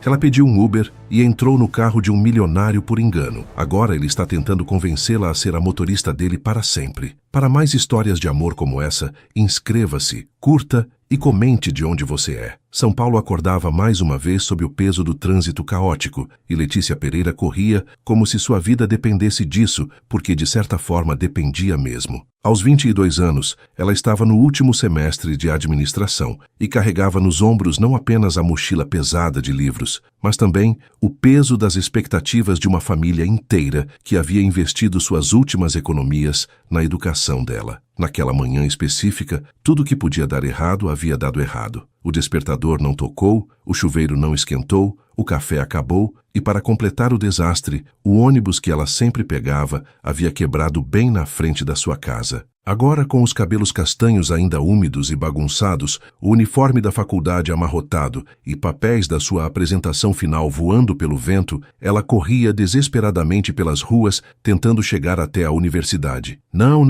Ela pediu um Uber e entrou no carro de um milionário por engano. Agora ele está tentando convencê-la a ser a motorista dele para sempre. Para mais histórias de amor como essa, inscreva-se, curta e comente de onde você é. São Paulo acordava mais uma vez sob o peso do trânsito caótico e Letícia Pereira corria como se sua vida dependesse disso, porque de certa forma dependia mesmo. Aos 22 anos, ela estava no último semestre de administração e carregava nos ombros não apenas a mochila pesada de livros, mas também o peso das expectativas de uma família inteira que havia investido suas últimas economias na educação dela. Naquela manhã específica, tudo que podia dar errado havia dado errado. O despertador não tocou, o chuveiro não esquentou, o café acabou e, para completar o desastre, o ônibus que ela sempre pegava havia quebrado bem na frente da sua casa. Agora, com os cabelos castanhos ainda úmidos e bagunçados, o uniforme da faculdade amarrotado e papéis da sua apresentação final voando pelo vento, ela corria desesperadamente pelas ruas, tentando chegar até a universidade. Não,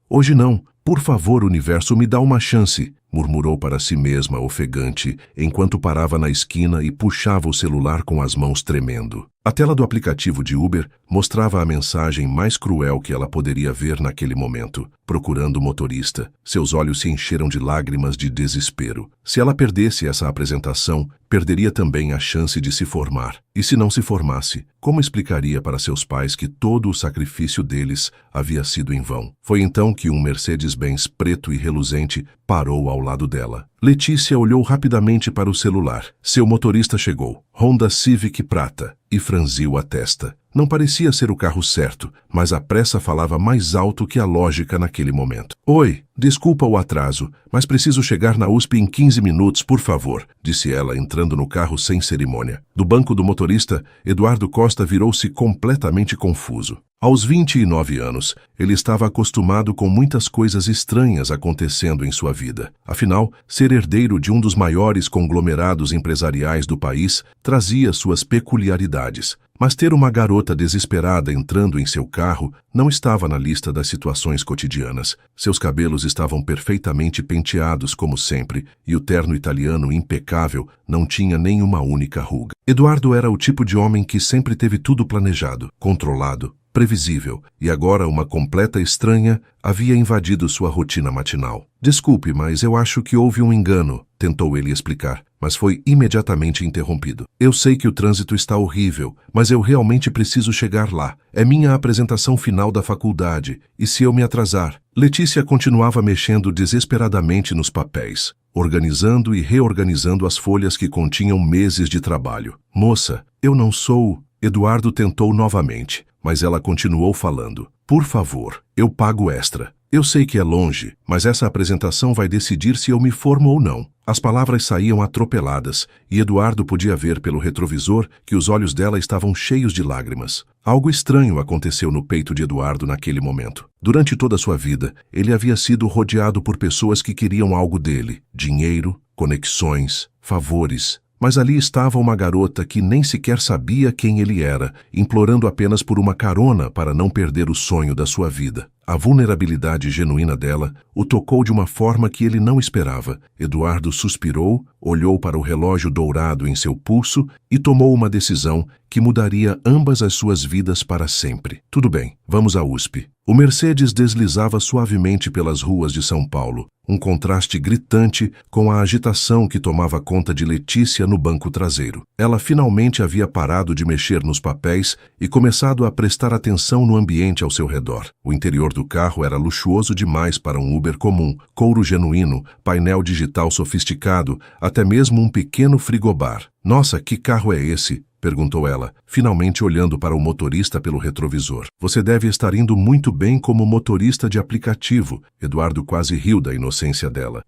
hoje não. Por favor, universo, me dá uma chance, murmurou para si mesma, ofegante, enquanto parava na esquina e puxava o celular com as mãos tremendo. A tela do aplicativo de Uber mostrava a mensagem mais cruel que ela poderia ver naquele momento. Procurando o motorista, seus olhos se encheram de lágrimas de desespero. Se ela perdesse essa apresentação, perderia também a chance de se formar. E se não se formasse, como explicaria para seus pais que todo o sacrifício deles havia sido em vão? Foi então que um Mercedes-Benz preto e reluzente parou ao lado dela. Letícia olhou rapidamente para o celular. Seu motorista chegou, Honda Civic prata, e franziu a testa. Não parecia ser o carro certo, mas a pressa falava mais alto que a lógica naquele momento. Oi, desculpa o atraso, mas preciso chegar na USP em 15 minutos, por favor, disse ela, entrando no carro sem cerimônia. Do banco do motorista, Eduardo Costa virou-se completamente confuso. Aos 29 anos, ele estava acostumado com muitas coisas estranhas acontecendo em sua vida. Afinal, ser herdeiro de um dos maiores conglomerados empresariais do país trazia suas peculiaridades. Mas ter uma garota desesperada entrando em seu carro não estava na lista das situações cotidianas. Seus cabelos estavam perfeitamente penteados, como sempre, e o terno italiano impecável não tinha nenhuma única ruga. Eduardo era o tipo de homem que sempre teve tudo planejado, controlado, previsível, e agora uma completa estranha havia invadido sua rotina matinal. Desculpe, mas eu acho que houve um engano, tentou ele explicar, mas foi imediatamente interrompido. Eu sei que o trânsito está horrível, mas eu realmente preciso chegar lá. É minha apresentação final da faculdade, e se eu me atrasar? Letícia continuava mexendo desesperadamente nos papéis, organizando e reorganizando as folhas que continham meses de trabalho. Moça, eu não sou... Eduardo tentou novamente, mas ela continuou falando. Por favor, eu pago extra. Eu sei que é longe, mas essa apresentação vai decidir se eu me formo ou não. As palavras saíam atropeladas, e Eduardo podia ver pelo retrovisor que os olhos dela estavam cheios de lágrimas. Algo estranho aconteceu no peito de Eduardo naquele momento. Durante toda a sua vida, ele havia sido rodeado por pessoas que queriam algo dele: dinheiro, conexões, favores. Mas ali estava uma garota que nem sequer sabia quem ele era, implorando apenas por uma carona para não perder o sonho da sua vida. A vulnerabilidade genuína dela o tocou de uma forma que ele não esperava. Eduardo suspirou, olhou para o relógio dourado em seu pulso e tomou uma decisão que mudaria ambas as suas vidas para sempre. Tudo bem, vamos à USP. O Mercedes deslizava suavemente pelas ruas de São Paulo, um contraste gritante com a agitação que tomava conta de Letícia no banco traseiro. Ela finalmente havia parado de mexer nos papéis e começado a prestar atenção no ambiente ao seu redor. O interior do carro era luxuoso demais para um Uber comum, couro genuíno, painel digital sofisticado, até mesmo um pequeno frigobar. Nossa, que carro é esse? Perguntou ela, finalmente olhando para o motorista pelo retrovisor. Você deve estar indo muito bem como motorista de aplicativo. Eduardo quase riu da inocência dela.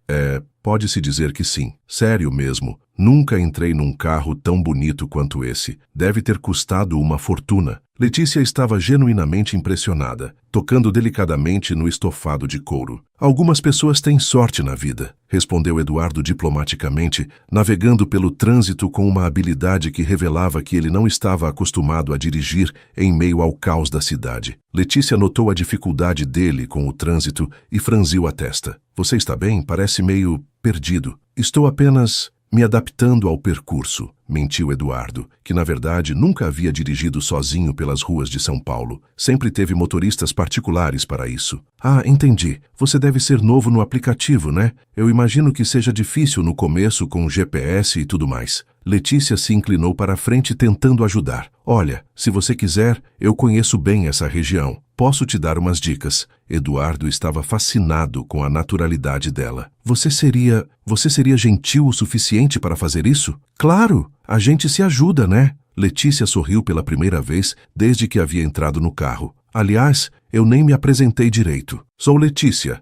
Pode-se dizer que sim. Sério mesmo. Nunca entrei num carro tão bonito quanto esse. Deve ter custado uma fortuna. Letícia estava genuinamente impressionada, tocando delicadamente no estofado de couro. Algumas pessoas têm sorte na vida, respondeu Eduardo diplomaticamente, navegando pelo trânsito com uma habilidade que revelava que ele não estava acostumado a dirigir em meio ao caos da cidade. Letícia notou a dificuldade dele com o trânsito e franziu a testa. Você está bem? Parece meio perdido. Estou apenas me adaptando ao percurso, mentiu Eduardo, que na verdade nunca havia dirigido sozinho pelas ruas de São Paulo. Sempre teve motoristas particulares para isso. Ah, entendi. Você deve ser novo no aplicativo, né? Eu imagino que seja difícil no começo com GPS e tudo mais. Letícia se inclinou para a frente tentando ajudar. Olha, se você quiser, eu conheço bem essa região. Posso te dar umas dicas. Eduardo estava fascinado com a naturalidade dela. Você seria gentil o suficiente para fazer isso? Claro, a gente se ajuda, né? Letícia sorriu pela primeira vez desde que havia entrado no carro. Aliás, eu nem me apresentei direito. Sou Letícia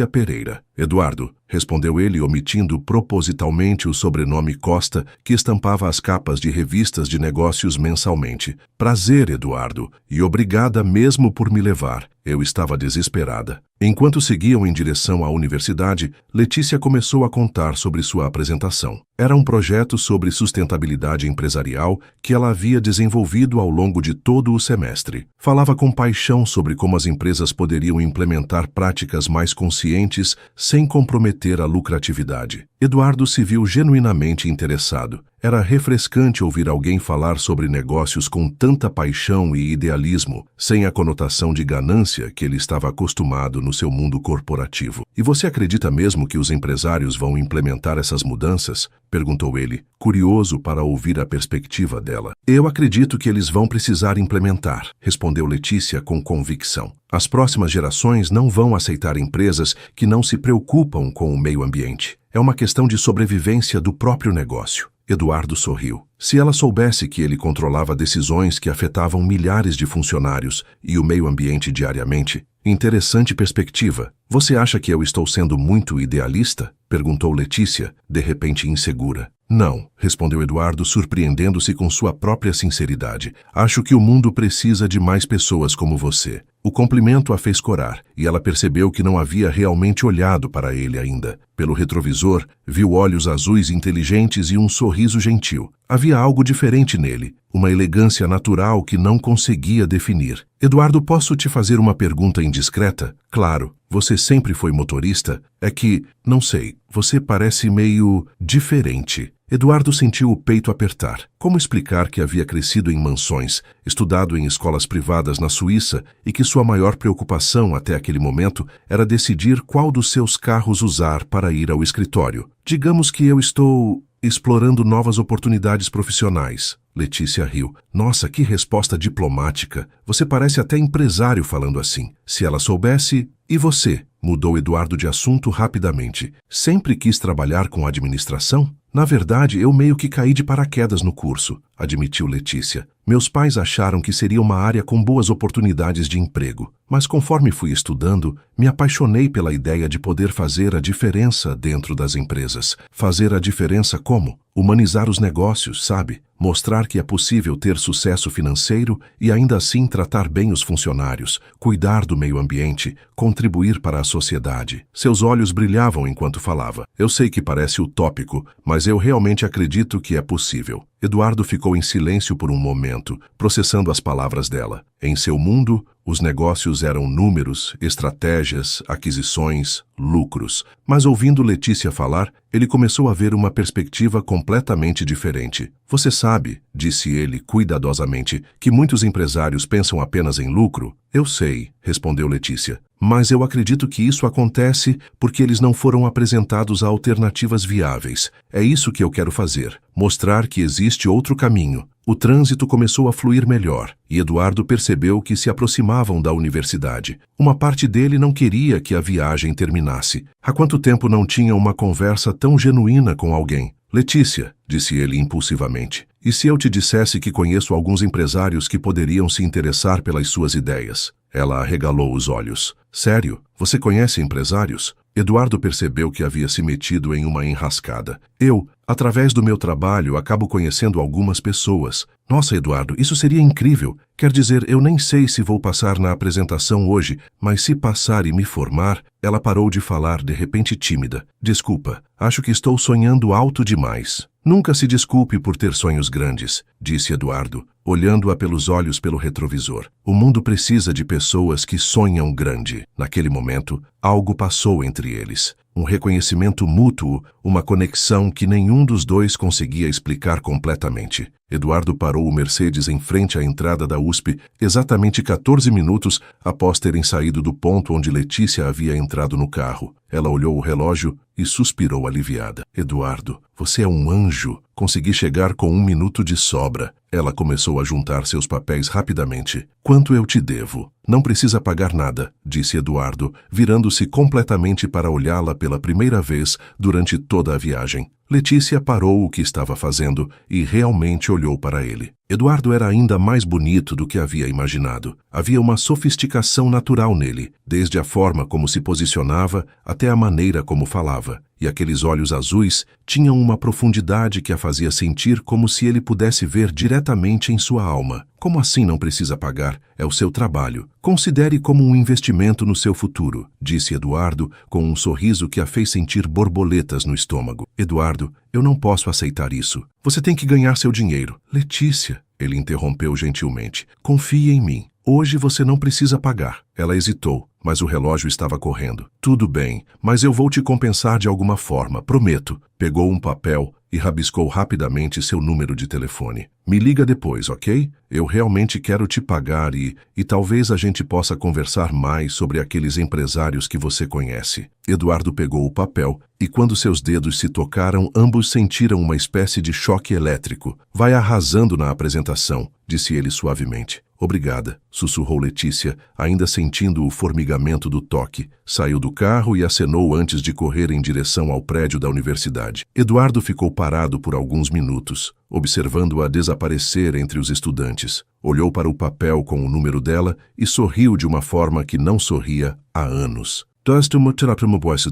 Pereira. Eduardo, respondeu ele, omitindo propositalmente o sobrenome Costa, que estampava as capas de revistas de negócios mensalmente. Prazer, Eduardo, e obrigada mesmo por me levar. Eu estava desesperada. Enquanto seguiam em direção à universidade, Letícia começou a contar sobre sua apresentação. Era um projeto sobre sustentabilidade empresarial que ela havia desenvolvido ao longo de todo o semestre. Falava com paixão sobre como as empresas poderiam implementar práticas mais conscientes sem comprometer a lucratividade. Eduardo se viu genuinamente interessado. Era refrescante ouvir alguém falar sobre negócios com tanta paixão e idealismo, sem a conotação de ganância que ele estava acostumado no seu mundo corporativo. E você acredita mesmo que os empresários vão implementar essas mudanças? Perguntou ele, curioso para ouvir a perspectiva dela. Eu acredito que eles vão precisar implementar, respondeu Letícia com convicção. As próximas gerações não vão aceitar empresas que não se preocupam com o meio ambiente. É uma questão de sobrevivência do próprio negócio. Eduardo sorriu. Se ela soubesse que ele controlava decisões que afetavam milhares de funcionários e o meio ambiente diariamente. Interessante perspectiva. Você acha que eu estou sendo muito idealista? Perguntou Letícia, de repente insegura. Não, respondeu Eduardo, surpreendendo-se com sua própria sinceridade. Acho que o mundo precisa de mais pessoas como você. O cumprimento a fez corar, e ela percebeu que não havia realmente olhado para ele ainda. Pelo retrovisor, viu olhos azuis inteligentes e um sorriso gentil. Havia algo diferente nele, uma elegância natural que não conseguia definir. Eduardo, posso te fazer uma pergunta indiscreta? Claro, você sempre foi motorista? É que, não sei, você parece meio diferente. Eduardo sentiu o peito apertar. Como explicar que havia crescido em mansões, estudado em escolas privadas na Suíça e que sua maior preocupação até aquele momento era decidir qual dos seus carros usar para ir ao escritório? Digamos que eu estou explorando novas oportunidades profissionais. Letícia riu. Nossa, que resposta diplomática. Você parece até empresário falando assim. Se ela soubesse... E você? Mudou Eduardo de assunto rapidamente. Sempre quis trabalhar com administração? Na verdade, eu meio que caí de paraquedas no curso, admitiu Letícia. Meus pais acharam que seria uma área com boas oportunidades de emprego, mas conforme fui estudando, me apaixonei pela ideia de poder fazer a diferença dentro das empresas. Fazer a diferença como? Humanizar os negócios, sabe? Mostrar que é possível ter sucesso financeiro e ainda assim tratar bem os funcionários, cuidar do meio ambiente, contribuir para a sociedade. Seus olhos brilhavam enquanto falava. Eu sei que parece utópico, mas eu realmente acredito que é possível. Eduardo ficou em silêncio por um momento, processando as palavras dela. Em seu mundo, os negócios eram números, estratégias, aquisições, lucros. Mas ouvindo Letícia falar, ele começou a ver uma perspectiva completamente diferente. Você sabe, disse ele cuidadosamente, que muitos empresários pensam apenas em lucro? Eu sei, respondeu Letícia. Mas eu acredito que isso acontece porque eles não foram apresentados a alternativas viáveis. É isso que eu quero fazer, mostrar que existe outro caminho. O trânsito começou a fluir melhor, e Eduardo percebeu que se aproximavam da universidade. Uma parte dele não queria que a viagem terminasse. Há quanto tempo não tinha uma conversa tão genuína com alguém? Letícia, disse ele impulsivamente, e se eu te dissesse que conheço alguns empresários que poderiam se interessar pelas suas ideias? Ela arregalou os olhos. Sério? Você conhece empresários? Eduardo percebeu que havia se metido em uma enrascada. Eu, através do meu trabalho, acabo conhecendo algumas pessoas. Nossa, Eduardo, isso seria incrível. Quer dizer, eu nem sei se vou passar na apresentação hoje, mas se passar e me formar... Ela parou de falar, de repente tímida. Desculpa, acho que estou sonhando alto demais. Nunca se desculpe por ter sonhos grandes, disse Eduardo, olhando-a pelos olhos pelo retrovisor. O mundo precisa de pessoas que sonham grande. Naquele momento, algo passou entre eles. um reconhecimento mútuo, uma conexão que nenhum dos dois conseguia explicar completamente. Eduardo parou o Mercedes em frente à entrada da USP, exatamente 14 minutos após terem saído do ponto onde Letícia havia entrado no carro. Ela olhou o relógio e suspirou aliviada. Eduardo, você é um anjo. Consegui chegar com 1 minuto de sobra. Ela começou a juntar seus papéis rapidamente. Quanto eu te devo? Não precisa pagar nada, disse Eduardo, virando-se completamente para olhá-la pela primeira vez durante toda a viagem. Letícia parou o que estava fazendo e realmente olhou para ele. Eduardo era ainda mais bonito do que havia imaginado. Havia uma sofisticação natural nele, desde a forma como se posicionava até a maneira como falava. E aqueles olhos azuis tinham uma profundidade que a fazia sentir como se ele pudesse ver diretamente em sua alma. Como assim não precisa pagar? É o seu trabalho. Considere como um investimento no seu futuro, disse Eduardo com um sorriso que a fez sentir borboletas no estômago. Eduardo, eu não posso aceitar isso. Você tem que ganhar seu dinheiro. Letícia, ele interrompeu gentilmente. Confie em mim. Hoje você não precisa pagar. Ela hesitou, mas o relógio estava correndo. Tudo bem, mas eu vou te compensar de alguma forma, prometo. Pegou um papel e rabiscou rapidamente seu número de telefone. Me liga depois, ok? Eu realmente quero te pagar e talvez a gente possa conversar mais sobre aqueles empresários que você conhece. Eduardo pegou o papel e quando seus dedos se tocaram, ambos sentiram uma espécie de choque elétrico. Vai arrasando na apresentação, disse ele suavemente. Obrigada, sussurrou Letícia, ainda sentindo o formigamento do toque. Saiu do carro e acenou antes de correr em direção ao prédio da universidade. Eduardo ficou parado por alguns minutos, observando-a desaparecer entre os estudantes. Olhou para o papel com o número dela e sorriu de uma forma que não sorria há anos.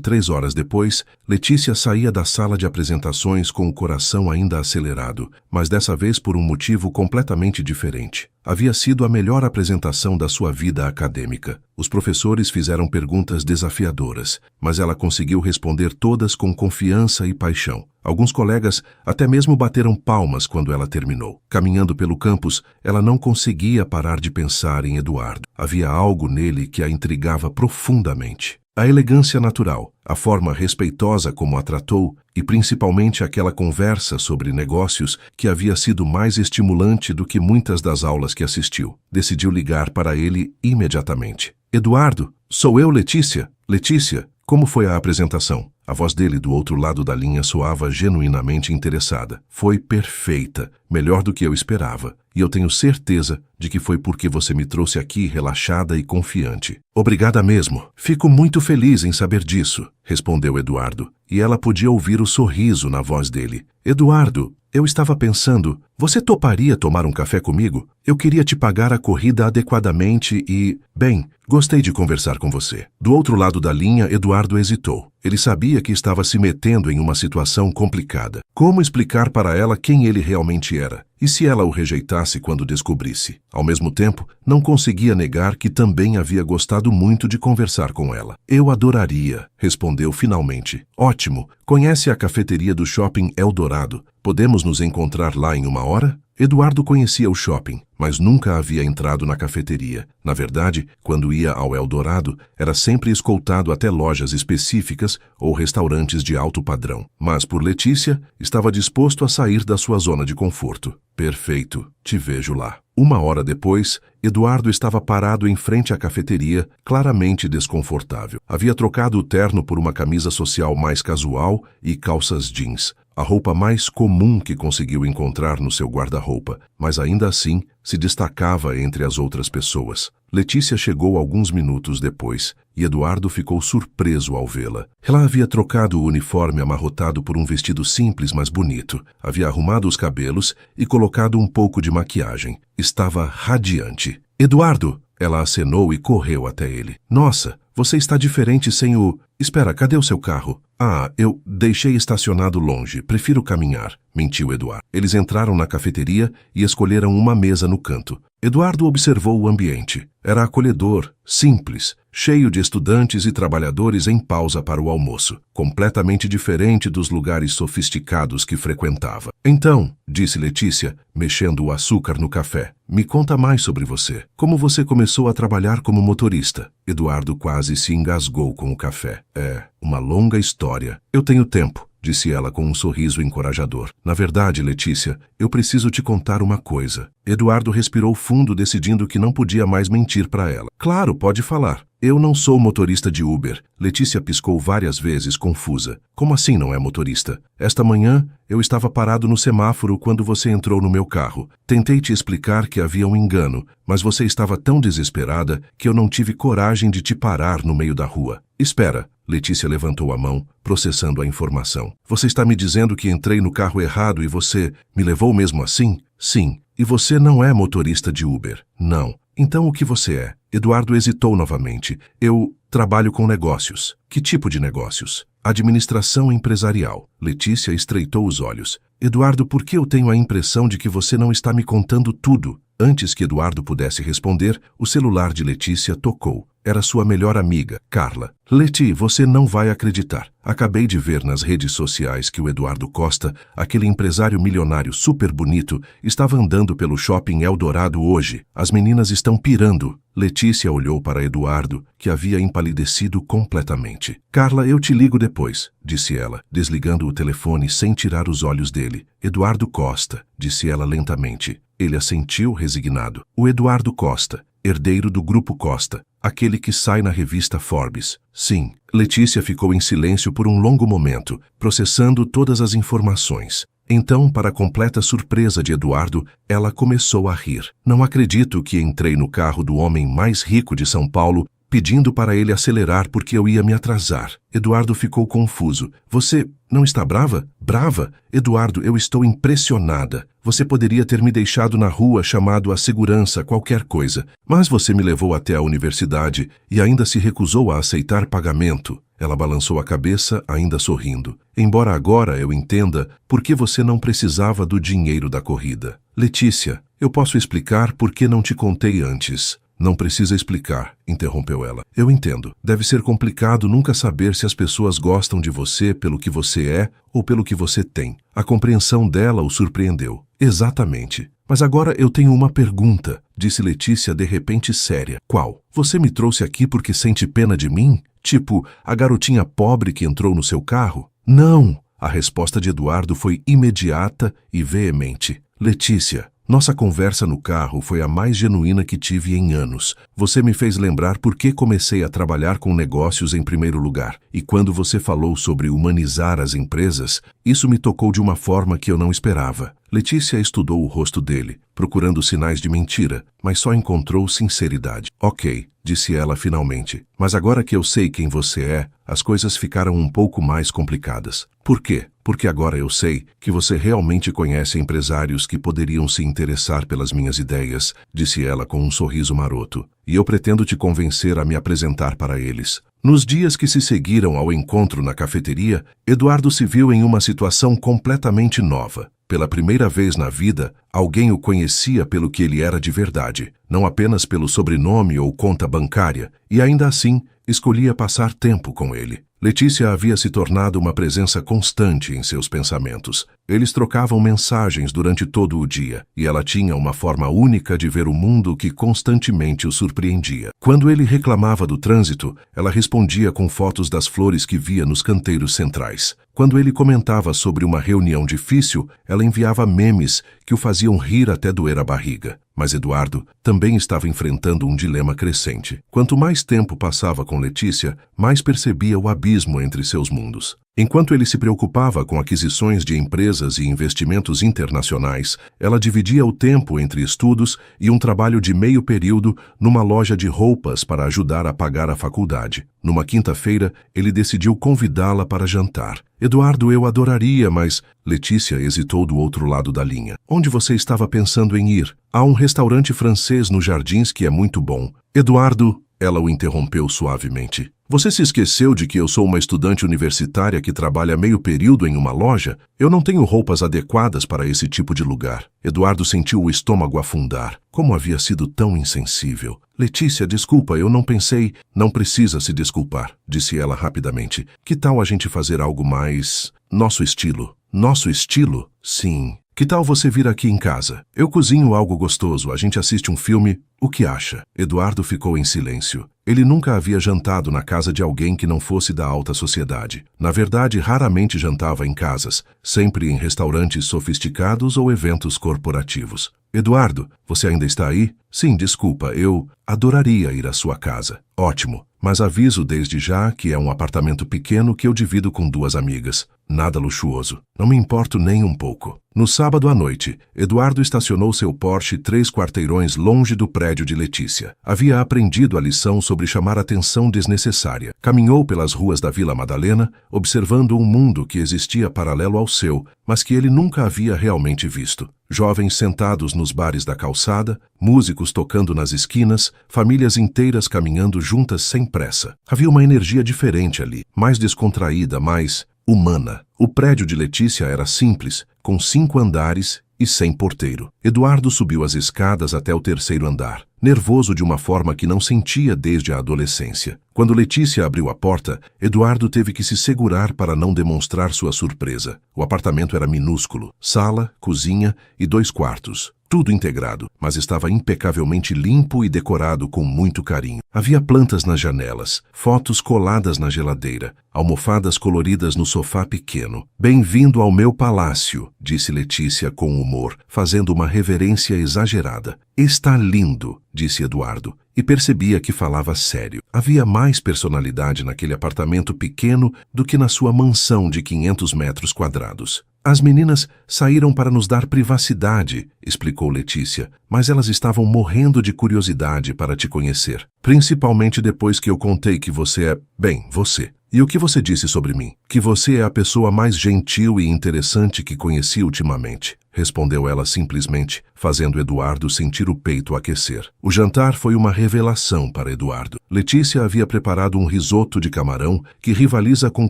3 horas depois, Letícia saía da sala de apresentações com o coração ainda acelerado, mas dessa vez por um motivo completamente diferente. Havia sido a melhor apresentação da sua vida acadêmica. Os professores fizeram perguntas desafiadoras, mas ela conseguiu responder todas com confiança e paixão. Alguns colegas até mesmo bateram palmas quando ela terminou. Caminhando pelo campus, ela não conseguia parar de pensar em Eduardo. Havia algo nele que a intrigava profundamente. A elegância natural, a forma respeitosa como a tratou e principalmente aquela conversa sobre negócios que havia sido mais estimulante do que muitas das aulas que assistiu. Decidiu ligar para ele imediatamente. Eduardo, sou eu, Letícia. Letícia, como foi a apresentação? A voz dele do outro lado da linha soava genuinamente interessada. Foi perfeita, melhor do que eu esperava. E eu tenho certeza de que foi porque você me trouxe aqui relaxada e confiante. Obrigada mesmo. Fico muito feliz em saber disso, respondeu Eduardo. E ela podia ouvir o sorriso na voz dele. Eduardo, eu estava pensando, você toparia tomar um café comigo? Eu queria te pagar a corrida adequadamente e, bem, gostei de conversar com você. Do outro lado da linha, Eduardo hesitou. Ele sabia que estava se metendo em uma situação complicada. Como explicar para ela quem ele realmente era? E se ela o rejeitasse quando descobrisse? Ao mesmo tempo, não conseguia negar que também havia gostado muito de conversar com ela. Eu adoraria, respondeu finalmente. Ótimo, conhece a cafeteria do Shopping Eldorado? Podemos nos encontrar lá em 1 hora? Eduardo conhecia o shopping, mas nunca havia entrado na cafeteria. Na verdade, quando ia ao Eldorado, era sempre escoltado até lojas específicas ou restaurantes de alto padrão. Mas, por Letícia, estava disposto a sair da sua zona de conforto. Perfeito, te vejo lá. 1 hora depois, Eduardo estava parado em frente à cafeteria, claramente desconfortável. Havia trocado o terno por uma camisa social mais casual e calças jeans, a roupa mais comum que conseguiu encontrar no seu guarda-roupa, mas ainda assim se destacava entre as outras pessoas. Letícia chegou alguns minutos depois e Eduardo ficou surpreso ao vê-la. Ela havia trocado o uniforme amarrotado por um vestido simples, mas bonito. Havia arrumado os cabelos e colocado um pouco de maquiagem. Estava radiante. Eduardo! Ela acenou e correu até ele. Nossa, você está diferente sem o... Espera, cadê o seu carro? Ah, eu deixei estacionado longe. Prefiro caminhar, mentiu Eduardo. Eles entraram na cafeteria e escolheram uma mesa no canto. Eduardo observou o ambiente. Era acolhedor, simples, cheio de estudantes e trabalhadores em pausa para o almoço, completamente diferente dos lugares sofisticados que frequentava. Então, disse Letícia, mexendo o açúcar no café, Me conta mais sobre você. Como você começou a trabalhar como motorista? Eduardo quase se engasgou com o café. É uma longa história. Eu tenho tempo, disse ela com um sorriso encorajador. Na verdade, Letícia, eu preciso te contar uma coisa. Eduardo respirou fundo, decidindo que não podia mais mentir para ela. Claro, pode falar. Eu não sou motorista de Uber. Letícia piscou várias vezes, confusa. Como assim não é motorista? Esta manhã, eu estava parado no semáforo quando você entrou no meu carro. Tentei te explicar que havia um engano, mas você estava tão desesperada que eu não tive coragem de te parar no meio da rua. Espera. Letícia levantou a mão, processando a informação. Você está me dizendo que entrei no carro errado e você me levou mesmo assim? Sim. E você não é motorista de Uber? Não. Então o que você é? Eduardo hesitou novamente. Eu trabalho com negócios. Que tipo de negócios? Administração empresarial. Letícia estreitou os olhos. Eduardo, por que eu tenho a impressão de que você não está me contando tudo? Antes que Eduardo pudesse responder, o celular de Letícia tocou. Era sua melhor amiga, Carla. Leti, você não vai acreditar. Acabei de ver nas redes sociais que o Eduardo Costa, aquele empresário milionário super bonito, estava andando pelo shopping Eldorado hoje. As meninas estão pirando. Letícia olhou para Eduardo, que havia empalidecido completamente. Carla, eu te ligo depois, disse ela, desligando o telefone sem tirar os olhos dele. Eduardo Costa, disse ela lentamente. Ele assentiu resignado. O Eduardo Costa, herdeiro do Grupo Costa, aquele que sai na revista Forbes. Sim. Letícia ficou em silêncio por um longo momento, processando todas as informações. Então, para completa surpresa de Eduardo, ela começou a rir. Não acredito que entrei no carro do homem mais rico de São Paulo, pedindo para ele acelerar porque eu ia me atrasar. Eduardo ficou confuso. Você não está brava? Brava? Eduardo, eu estou impressionada. Você poderia ter me deixado na rua, chamado a segurança, qualquer coisa. Mas você me levou até a universidade e ainda se recusou a aceitar pagamento. Ela balançou a cabeça, ainda sorrindo. Embora agora eu entenda por que você não precisava do dinheiro da corrida. Letícia, eu posso explicar por que não te contei antes. Não precisa explicar, interrompeu ela. Eu entendo. Deve ser complicado nunca saber se as pessoas gostam de você pelo que você é ou pelo que você tem. A compreensão dela o surpreendeu. Exatamente. Mas agora eu tenho uma pergunta, disse Letícia de repente séria. Qual? Você me trouxe aqui porque sente pena de mim? Tipo, a garotinha pobre que entrou no seu carro? Não! A resposta de Eduardo foi imediata e veemente. Letícia, nossa conversa no carro foi a mais genuína que tive em anos. Você me fez lembrar por que comecei a trabalhar com negócios em primeiro lugar. E quando você falou sobre humanizar as empresas, isso me tocou de uma forma que eu não esperava. Letícia estudou o rosto dele, procurando sinais de mentira, mas só encontrou sinceridade. Ok, disse ela finalmente. Mas agora que eu sei quem você é, as coisas ficaram um pouco mais complicadas. Por quê? Porque agora eu sei que você realmente conhece empresários que poderiam se interessar pelas minhas ideias, disse ela com um sorriso maroto. E eu pretendo te convencer a me apresentar para eles. Nos dias que se seguiram ao encontro na cafeteria, Eduardo se viu em uma situação completamente nova. Pela primeira vez na vida, alguém o conhecia pelo que ele era de verdade, não apenas pelo sobrenome ou conta bancária, e ainda assim, escolhia passar tempo com ele. Letícia havia se tornado uma presença constante em seus pensamentos. Eles trocavam mensagens durante todo o dia, e ela tinha uma forma única de ver o mundo que constantemente o surpreendia. Quando ele reclamava do trânsito, ela respondia com fotos das flores que via nos canteiros centrais. Quando ele comentava sobre uma reunião difícil, ela enviava memes que o faziam rir até doer a barriga. Mas Eduardo também estava enfrentando um dilema crescente. Quanto mais tempo passava com Letícia, mais percebia o abismo entre seus mundos. Enquanto ele se preocupava com aquisições de empresas e investimentos internacionais, ela dividia o tempo entre estudos e um trabalho de meio período numa loja de roupas para ajudar a pagar a faculdade. Numa quinta-feira, ele decidiu convidá-la para jantar. Eduardo, eu adoraria, mas... Letícia hesitou do outro lado da linha. Onde você estava pensando em ir? Há um restaurante francês nos Jardins que é muito bom. Eduardo, ela o interrompeu suavemente. Você se esqueceu de que eu sou uma estudante universitária que trabalha meio período em uma loja? Eu não tenho roupas adequadas para esse tipo de lugar. Eduardo sentiu o estômago afundar. Como havia sido tão insensível. Letícia, desculpa, eu não pensei... Não precisa se desculpar, disse ela rapidamente. Que tal a gente fazer algo mais... Nosso estilo? Nosso estilo? Sim. Que tal você vir aqui em casa? Eu cozinho algo gostoso, a gente assiste um filme. O que acha? Eduardo ficou em silêncio. Ele nunca havia jantado na casa de alguém que não fosse da alta sociedade. Na verdade, raramente jantava em casas, sempre em restaurantes sofisticados ou eventos corporativos. Eduardo, você ainda está aí? Sim, desculpa, eu adoraria ir à sua casa. Ótimo, mas aviso desde já que é um apartamento pequeno que eu divido com 2 amigas. Nada luxuoso. Não me importo nem um pouco. No sábado à noite, Eduardo estacionou seu Porsche 3 quarteirões longe do prédio de Letícia. Havia aprendido a lição sobre chamar atenção desnecessária. Caminhou pelas ruas da Vila Madalena, observando um mundo que existia paralelo ao seu, mas que ele nunca havia realmente visto. Jovens sentados nos bares da calçada, músicos tocando nas esquinas, famílias inteiras caminhando juntas sem pressa. Havia uma energia diferente ali, mais descontraída, mais humana. O prédio de Letícia era simples, com 5 andares e sem porteiro. Eduardo subiu as escadas até o 3º andar, nervoso de uma forma que não sentia desde a adolescência. Quando Letícia abriu a porta, Eduardo teve que se segurar para não demonstrar sua surpresa. O apartamento era minúsculo, sala, cozinha e 2 quartos. Tudo integrado, mas estava impecavelmente limpo e decorado com muito carinho. Havia plantas nas janelas, fotos coladas na geladeira, almofadas coloridas no sofá pequeno. Bem-vindo ao meu palácio, disse Letícia com humor, fazendo uma reverência exagerada. Está lindo, disse Eduardo, e percebia que falava sério. Havia mais personalidade naquele apartamento pequeno do que na sua mansão de 500 metros quadrados. As meninas saíram para nos dar privacidade, explicou Letícia, mas elas estavam morrendo de curiosidade para te conhecer. Principalmente depois que eu contei que você é, bem, você. E o que você disse sobre mim? Que você é a pessoa mais gentil e interessante que conheci ultimamente, respondeu ela simplesmente, fazendo Eduardo sentir o peito aquecer. O jantar foi uma revelação para Eduardo. Letícia havia preparado um risoto de camarão que rivaliza com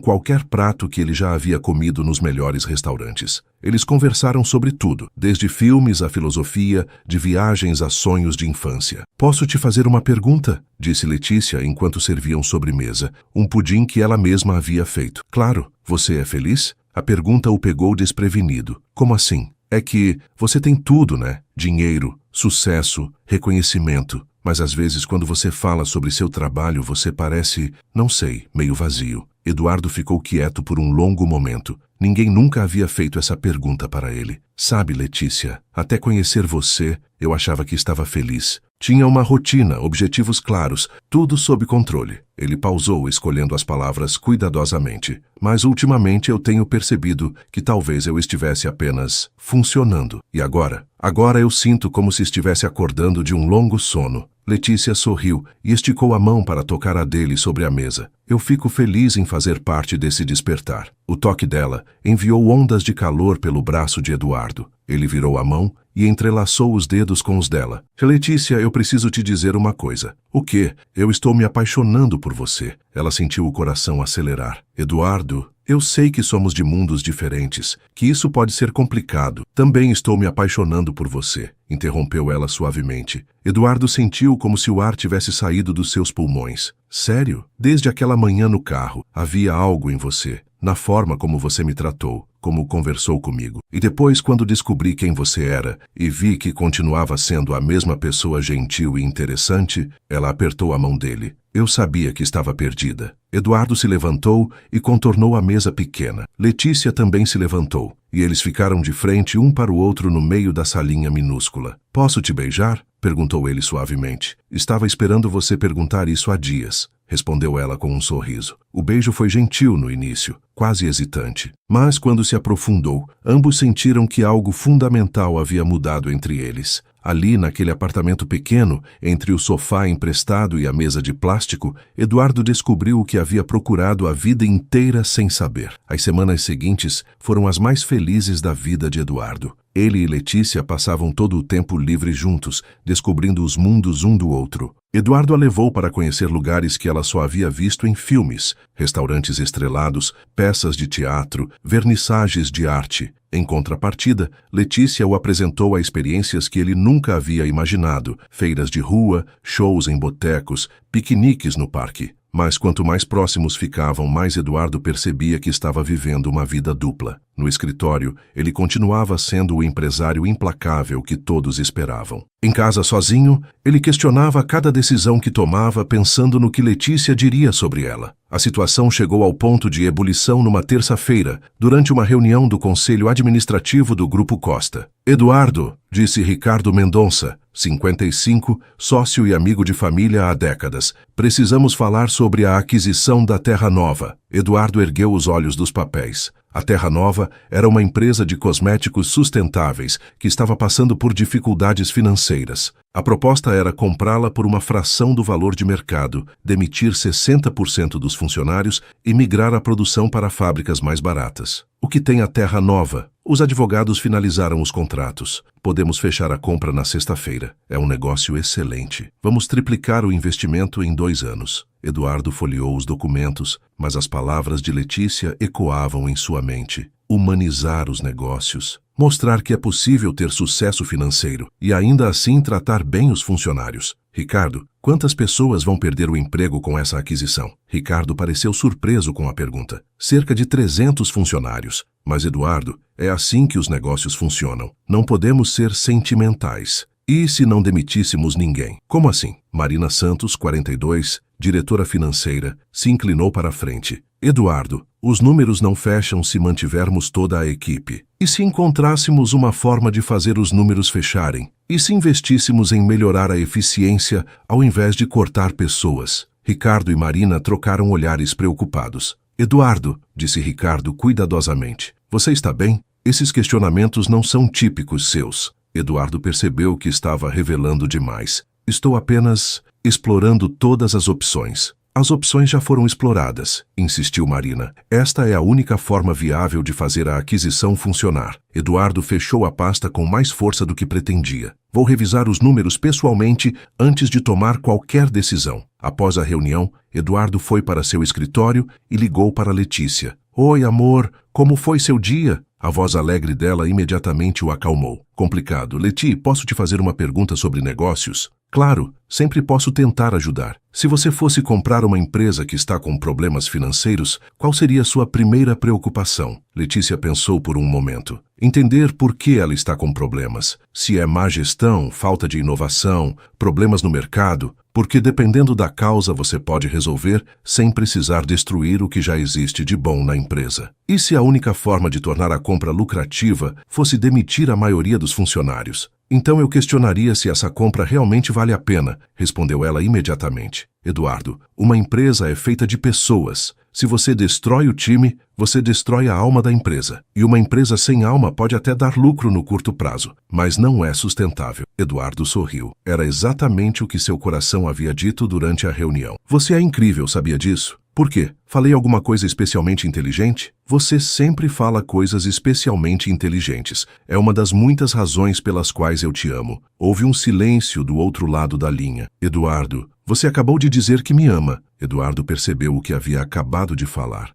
qualquer prato que ele já havia comido nos melhores restaurantes. Eles conversaram sobre tudo, desde filmes à filosofia, de viagens a sonhos de infância. Posso te fazer uma pergunta? Disse Letícia enquanto serviam sobremesa, um pudim que ela mesma havia feito. Claro, você é feliz? A pergunta o pegou desprevenido. Como assim? É que você tem tudo, né? Dinheiro, sucesso, reconhecimento. Mas às vezes quando você fala sobre seu trabalho você parece, não sei, meio vazio. Eduardo ficou quieto por um longo momento. Ninguém nunca havia feito essa pergunta para ele. Sabe, Letícia, até conhecer você, eu achava que estava feliz. Tinha uma rotina, objetivos claros, tudo sob controle. Ele pausou, escolhendo as palavras cuidadosamente. Mas ultimamente eu tenho percebido que talvez eu estivesse apenas funcionando. E agora? Agora eu sinto como se estivesse acordando de um longo sono. Letícia sorriu e esticou a mão para tocar a dele sobre a mesa. Eu fico feliz em fazer parte desse despertar. O toque dela enviou ondas de calor pelo braço de Eduardo. Ele virou a mão e entrelaçou os dedos com os dela. Letícia, eu preciso te dizer uma coisa. O quê? Eu estou me apaixonando por você. Ela sentiu o coração acelerar. Eduardo, eu sei que somos de mundos diferentes, que isso pode ser complicado. Também estou me apaixonando por você, interrompeu ela suavemente. Eduardo sentiu como se o ar tivesse saído dos seus pulmões. Sério? Desde aquela manhã no carro, havia algo em você, na forma como você me tratou, como conversou comigo. E depois, quando descobri quem você era e vi que continuava sendo a mesma pessoa gentil e interessante, ela apertou a mão dele. Eu sabia que estava perdida. Eduardo se levantou e contornou a mesa pequena. Letícia também se levantou, e eles ficaram de frente um para o outro no meio da salinha minúscula. Posso te beijar? Perguntou ele suavemente. Estava esperando você perguntar isso há dias, respondeu ela com um sorriso. O beijo foi gentil no início, quase hesitante. Mas quando se aprofundou, ambos sentiram que algo fundamental havia mudado entre eles. Ali, naquele apartamento pequeno, entre o sofá emprestado e a mesa de plástico, Eduardo descobriu o que havia procurado a vida inteira sem saber. As semanas seguintes foram as mais felizes da vida de Eduardo. Ele e Letícia passavam todo o tempo livre juntos, descobrindo os mundos um do outro. Eduardo a levou para conhecer lugares que ela só havia visto em filmes, restaurantes estrelados, peças de teatro, vernissagens de arte. Em contrapartida, Letícia o apresentou a experiências que ele nunca havia imaginado, feiras de rua, shows em botecos, piqueniques no parque. Mas quanto mais próximos ficavam, mais Eduardo percebia que estava vivendo uma vida dupla. No escritório, ele continuava sendo o empresário implacável que todos esperavam. Em casa, sozinho, ele questionava cada decisão que tomava, pensando no que Letícia diria sobre ela. A situação chegou ao ponto de ebulição numa terça-feira, durante uma reunião do Conselho Administrativo do Grupo Costa. Eduardo, disse Ricardo Mendonça, 55, sócio e amigo de família há décadas, precisamos falar sobre a aquisição da Terra Nova. Eduardo ergueu os olhos dos papéis. A Terra Nova era uma empresa de cosméticos sustentáveis que estava passando por dificuldades financeiras. A proposta era comprá-la por uma fração do valor de mercado, demitir 60% dos funcionários e migrar a produção para fábricas mais baratas. O que tem a Terra Nova? Os advogados finalizaram os contratos. Podemos fechar a compra na sexta-feira. É um negócio excelente. Vamos triplicar o investimento em 2 anos. Eduardo folheou os documentos, mas as palavras de Letícia ecoavam em sua mente. Humanizar os negócios. Mostrar que é possível ter sucesso financeiro e ainda assim tratar bem os funcionários. Ricardo, quantas pessoas vão perder o emprego com essa aquisição? Ricardo pareceu surpreso com a pergunta. Cerca de 300 funcionários. Mas, Eduardo, é assim que os negócios funcionam. Não podemos ser sentimentais. E se não demitíssemos ninguém? Como assim? Marina Santos, 42, diretora financeira, se inclinou para a frente. Eduardo, os números não fecham se mantivermos toda a equipe. E se encontrássemos uma forma de fazer os números fecharem? E se investíssemos em melhorar a eficiência ao invés de cortar pessoas? Ricardo e Marina trocaram olhares preocupados. Eduardo, disse Ricardo cuidadosamente, você está bem? Esses questionamentos não são típicos seus. Eduardo percebeu que estava revelando demais. Estou apenas explorando todas as opções. As opções já foram exploradas, insistiu Marina. Esta é a única forma viável de fazer a aquisição funcionar. Eduardo fechou a pasta com mais força do que pretendia. Vou revisar os números pessoalmente antes de tomar qualquer decisão. Após a reunião, Eduardo foi para seu escritório e ligou para Letícia. Oi, amor, como foi seu dia? A voz alegre dela imediatamente o acalmou. Complicado. Leti, posso te fazer uma pergunta sobre negócios? Claro, sempre posso tentar ajudar. Se você fosse comprar uma empresa que está com problemas financeiros, qual seria a sua primeira preocupação? Letícia pensou por um momento. Entender por que ela está com problemas. Se é má gestão, falta de inovação, problemas no mercado, porque dependendo da causa você pode resolver sem precisar destruir o que já existe de bom na empresa. E se a única forma de tornar a compra lucrativa fosse demitir a maioria dos funcionários? Então eu questionaria se essa compra realmente vale a pena, respondeu ela imediatamente. Eduardo, uma empresa é feita de pessoas. Se você destrói o time, você destrói a alma da empresa. E uma empresa sem alma pode até dar lucro no curto prazo, mas não é sustentável. Eduardo sorriu. Era exatamente o que seu coração havia dito durante a reunião. Você é incrível, sabia disso? Por quê? Falei alguma coisa especialmente inteligente? Você sempre fala coisas especialmente inteligentes. É uma das muitas razões pelas quais eu te amo. Houve um silêncio do outro lado da linha. Eduardo, você acabou de dizer que me ama. Eduardo percebeu o que havia acabado de falar.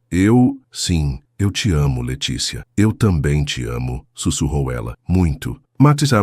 Sim, eu te amo, Letícia. Eu também te amo, sussurrou ela. Muito.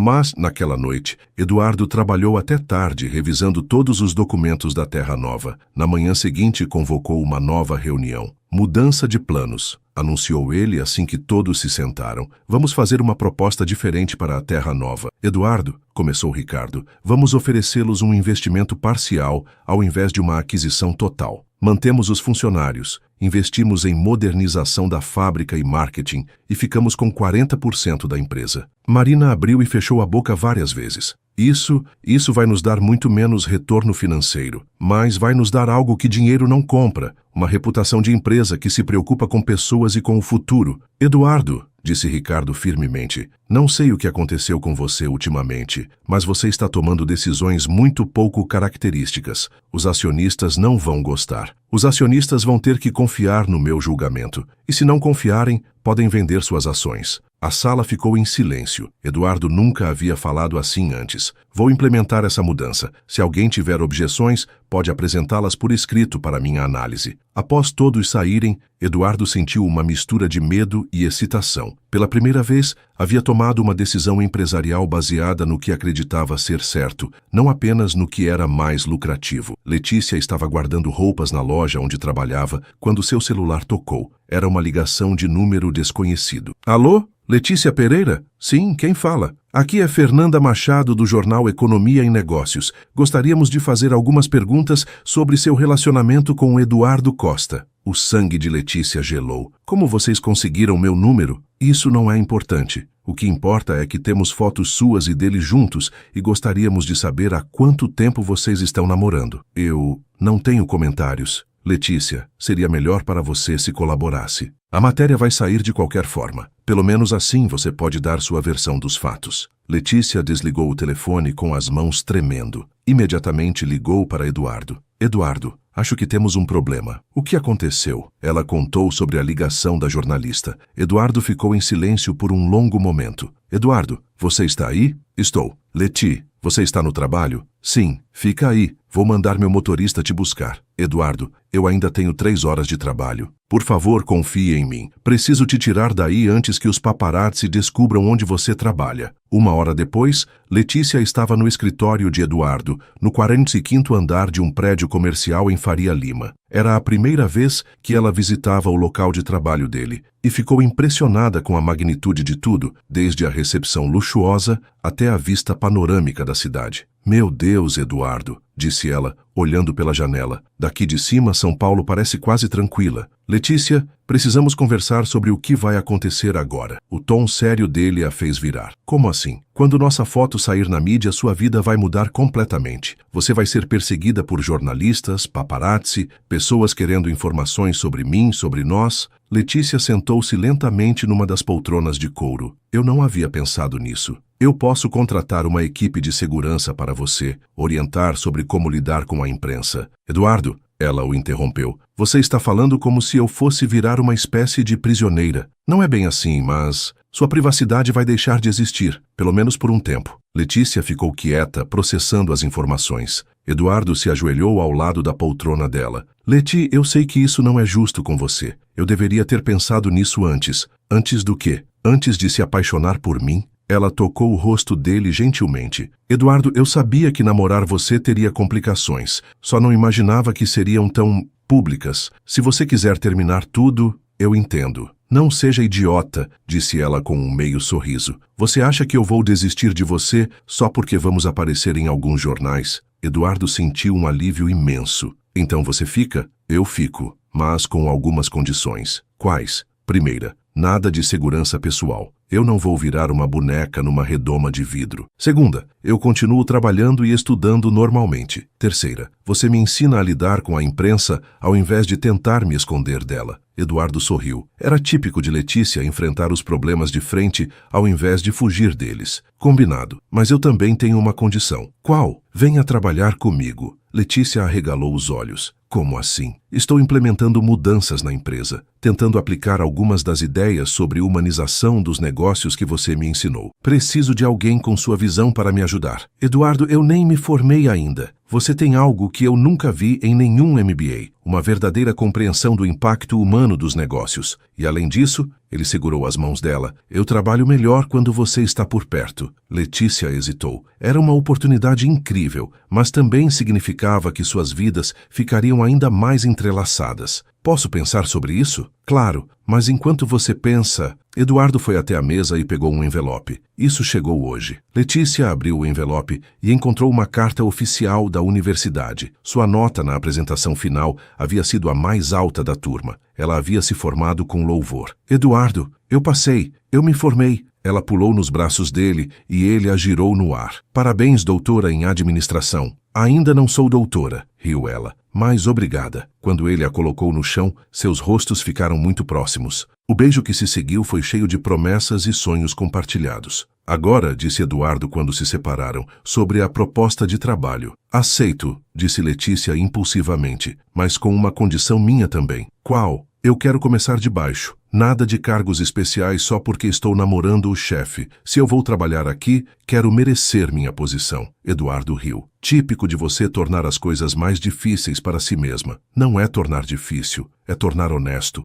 Mas, naquela noite, Eduardo trabalhou até tarde revisando todos os documentos da Terra Nova. Na manhã seguinte, convocou uma nova reunião. Mudança de planos, anunciou ele assim que todos se sentaram. Vamos fazer uma proposta diferente para a Terra Nova. Eduardo, começou Ricardo, vamos oferecê-los um investimento parcial ao invés de uma aquisição total. Mantemos os funcionários, investimos em modernização da fábrica e marketing e ficamos com 40% da empresa. Marina abriu e fechou a boca várias vezes. Isso vai nos dar muito menos retorno financeiro, mas vai nos dar algo que dinheiro não compra, uma reputação de empresa que se preocupa com pessoas e com o futuro. Eduardo, disse Ricardo firmemente, não sei o que aconteceu com você ultimamente, mas você está tomando decisões muito pouco características. Os acionistas não vão gostar. Os acionistas vão ter que confiar no meu julgamento. E se não confiarem, podem vender suas ações. A sala ficou em silêncio. Eduardo nunca havia falado assim antes. Vou implementar essa mudança. Se alguém tiver objeções, Pode apresentá-las por escrito para minha análise. Após todos saírem, Eduardo sentiu uma mistura de medo e excitação. Pela primeira vez, havia tomado uma decisão empresarial baseada no que acreditava ser certo, não apenas no que era mais lucrativo. Letícia estava guardando roupas na loja onde trabalhava quando seu celular tocou. Era uma ligação de número desconhecido. Alô? Letícia Pereira? Sim, quem fala? Aqui é Fernanda Machado do jornal Economia e Negócios. Gostaríamos de fazer algumas perguntas sobre seu relacionamento com Eduardo Costa. O sangue de Letícia gelou. Como vocês conseguiram meu número? Isso não é importante. O que importa é que temos fotos suas e dele juntos e gostaríamos de saber há quanto tempo vocês estão namorando. Eu não tenho comentários. Letícia, seria melhor para você se colaborasse. A matéria vai sair de qualquer forma. Pelo menos assim você pode dar sua versão dos fatos. Letícia desligou o telefone com as mãos tremendo. Imediatamente ligou para Eduardo. Eduardo, acho que temos um problema. O que aconteceu? Ela contou sobre a ligação da jornalista. Eduardo ficou em silêncio por um longo momento. Eduardo, você está aí? Estou. Leti, você está no trabalho? Sim, fica aí. Vou mandar meu motorista te buscar. Eduardo, eu ainda tenho 3 horas de trabalho. Por favor, confie em mim. Preciso te tirar daí antes que os paparazzi descubram onde você trabalha. 1 hora depois, Letícia estava no escritório de Eduardo, no 45º andar de um prédio comercial em Faria Lima. Era a primeira vez que ela visitava o local de trabalho dele e ficou impressionada com a magnitude de tudo, desde a recepção luxuosa até a vista panorâmica da cidade. Meu Deus, Eduardo, disse ela, olhando pela janela. Daqui de cima, São Paulo parece quase tranquila. Letícia, precisamos conversar sobre o que vai acontecer agora. O tom sério dele a fez virar. Como assim? Quando nossa foto sair na mídia, sua vida vai mudar completamente. Você vai ser perseguida por jornalistas, paparazzi, pessoas querendo informações sobre mim, sobre nós. Letícia sentou-se lentamente numa das poltronas de couro. Eu não havia pensado nisso. Eu posso contratar uma equipe de segurança para você, orientar sobre como lidar com a imprensa. Eduardo, ela o interrompeu. Você está falando como se eu fosse virar uma espécie de prisioneira. Não é bem assim, mas sua privacidade vai deixar de existir, pelo menos por um tempo. Letícia ficou quieta, processando as informações. Eduardo se ajoelhou ao lado da poltrona dela. Leti, eu sei que isso não é justo com você. Eu deveria ter pensado nisso antes. Antes do quê? Antes de se apaixonar por mim? Ela tocou o rosto dele gentilmente. Eduardo, eu sabia que namorar você teria complicações. Só não imaginava que seriam tão públicas. Se você quiser terminar tudo, eu entendo. Não seja idiota, disse ela com um meio sorriso. Você acha que eu vou desistir de você só porque vamos aparecer em alguns jornais? Eduardo sentiu um alívio imenso. Então você fica? Eu fico, mas com algumas condições. Quais? Primeira, nada de segurança pessoal. Eu não vou virar uma boneca numa redoma de vidro. Segunda, eu continuo trabalhando e estudando normalmente. Terceira, você me ensina a lidar com a imprensa ao invés de tentar me esconder dela. Eduardo sorriu. Era típico de Letícia enfrentar os problemas de frente ao invés de fugir deles. Combinado. Mas eu também tenho uma condição. Qual? Venha trabalhar comigo. Letícia arregalou os olhos. Como assim? Estou implementando mudanças na empresa, tentando aplicar algumas das ideias sobre humanização dos negócios que você me ensinou. Preciso de alguém com sua visão para me ajudar. Eduardo, eu nem me formei ainda. Você tem algo que eu nunca vi em nenhum MBA, uma verdadeira compreensão do impacto humano dos negócios. E além disso, ele segurou as mãos dela. Eu trabalho melhor quando você está por perto. Letícia hesitou. Era uma oportunidade incrível, mas também significava que suas vidas ficariam ainda mais entrelaçadas. Posso pensar sobre isso? Claro, mas enquanto você pensa... Eduardo foi até a mesa e pegou um envelope. Isso chegou hoje. Letícia abriu o envelope e encontrou uma carta oficial da universidade. Sua nota na apresentação final havia sido a mais alta da turma. Ela havia se formado com louvor. Eduardo, eu passei, eu me formei. Ela pulou nos braços dele e ele a girou no ar. Parabéns, doutora em administração. Ainda não sou doutora, riu ela. Mas obrigada. Quando ele a colocou no chão, seus rostos ficaram muito próximos. O beijo que se seguiu foi cheio de promessas e sonhos compartilhados. Agora, disse Eduardo quando se separaram, sobre a proposta de trabalho. Aceito, disse Letícia impulsivamente, mas com uma condição minha também. Qual? Eu quero começar de baixo. Nada de cargos especiais só porque estou namorando o chefe. Se eu vou trabalhar aqui, quero merecer minha posição. Eduardo riu. Típico de você tornar as coisas mais difíceis para si mesma. Não é tornar difícil, é tornar honesto.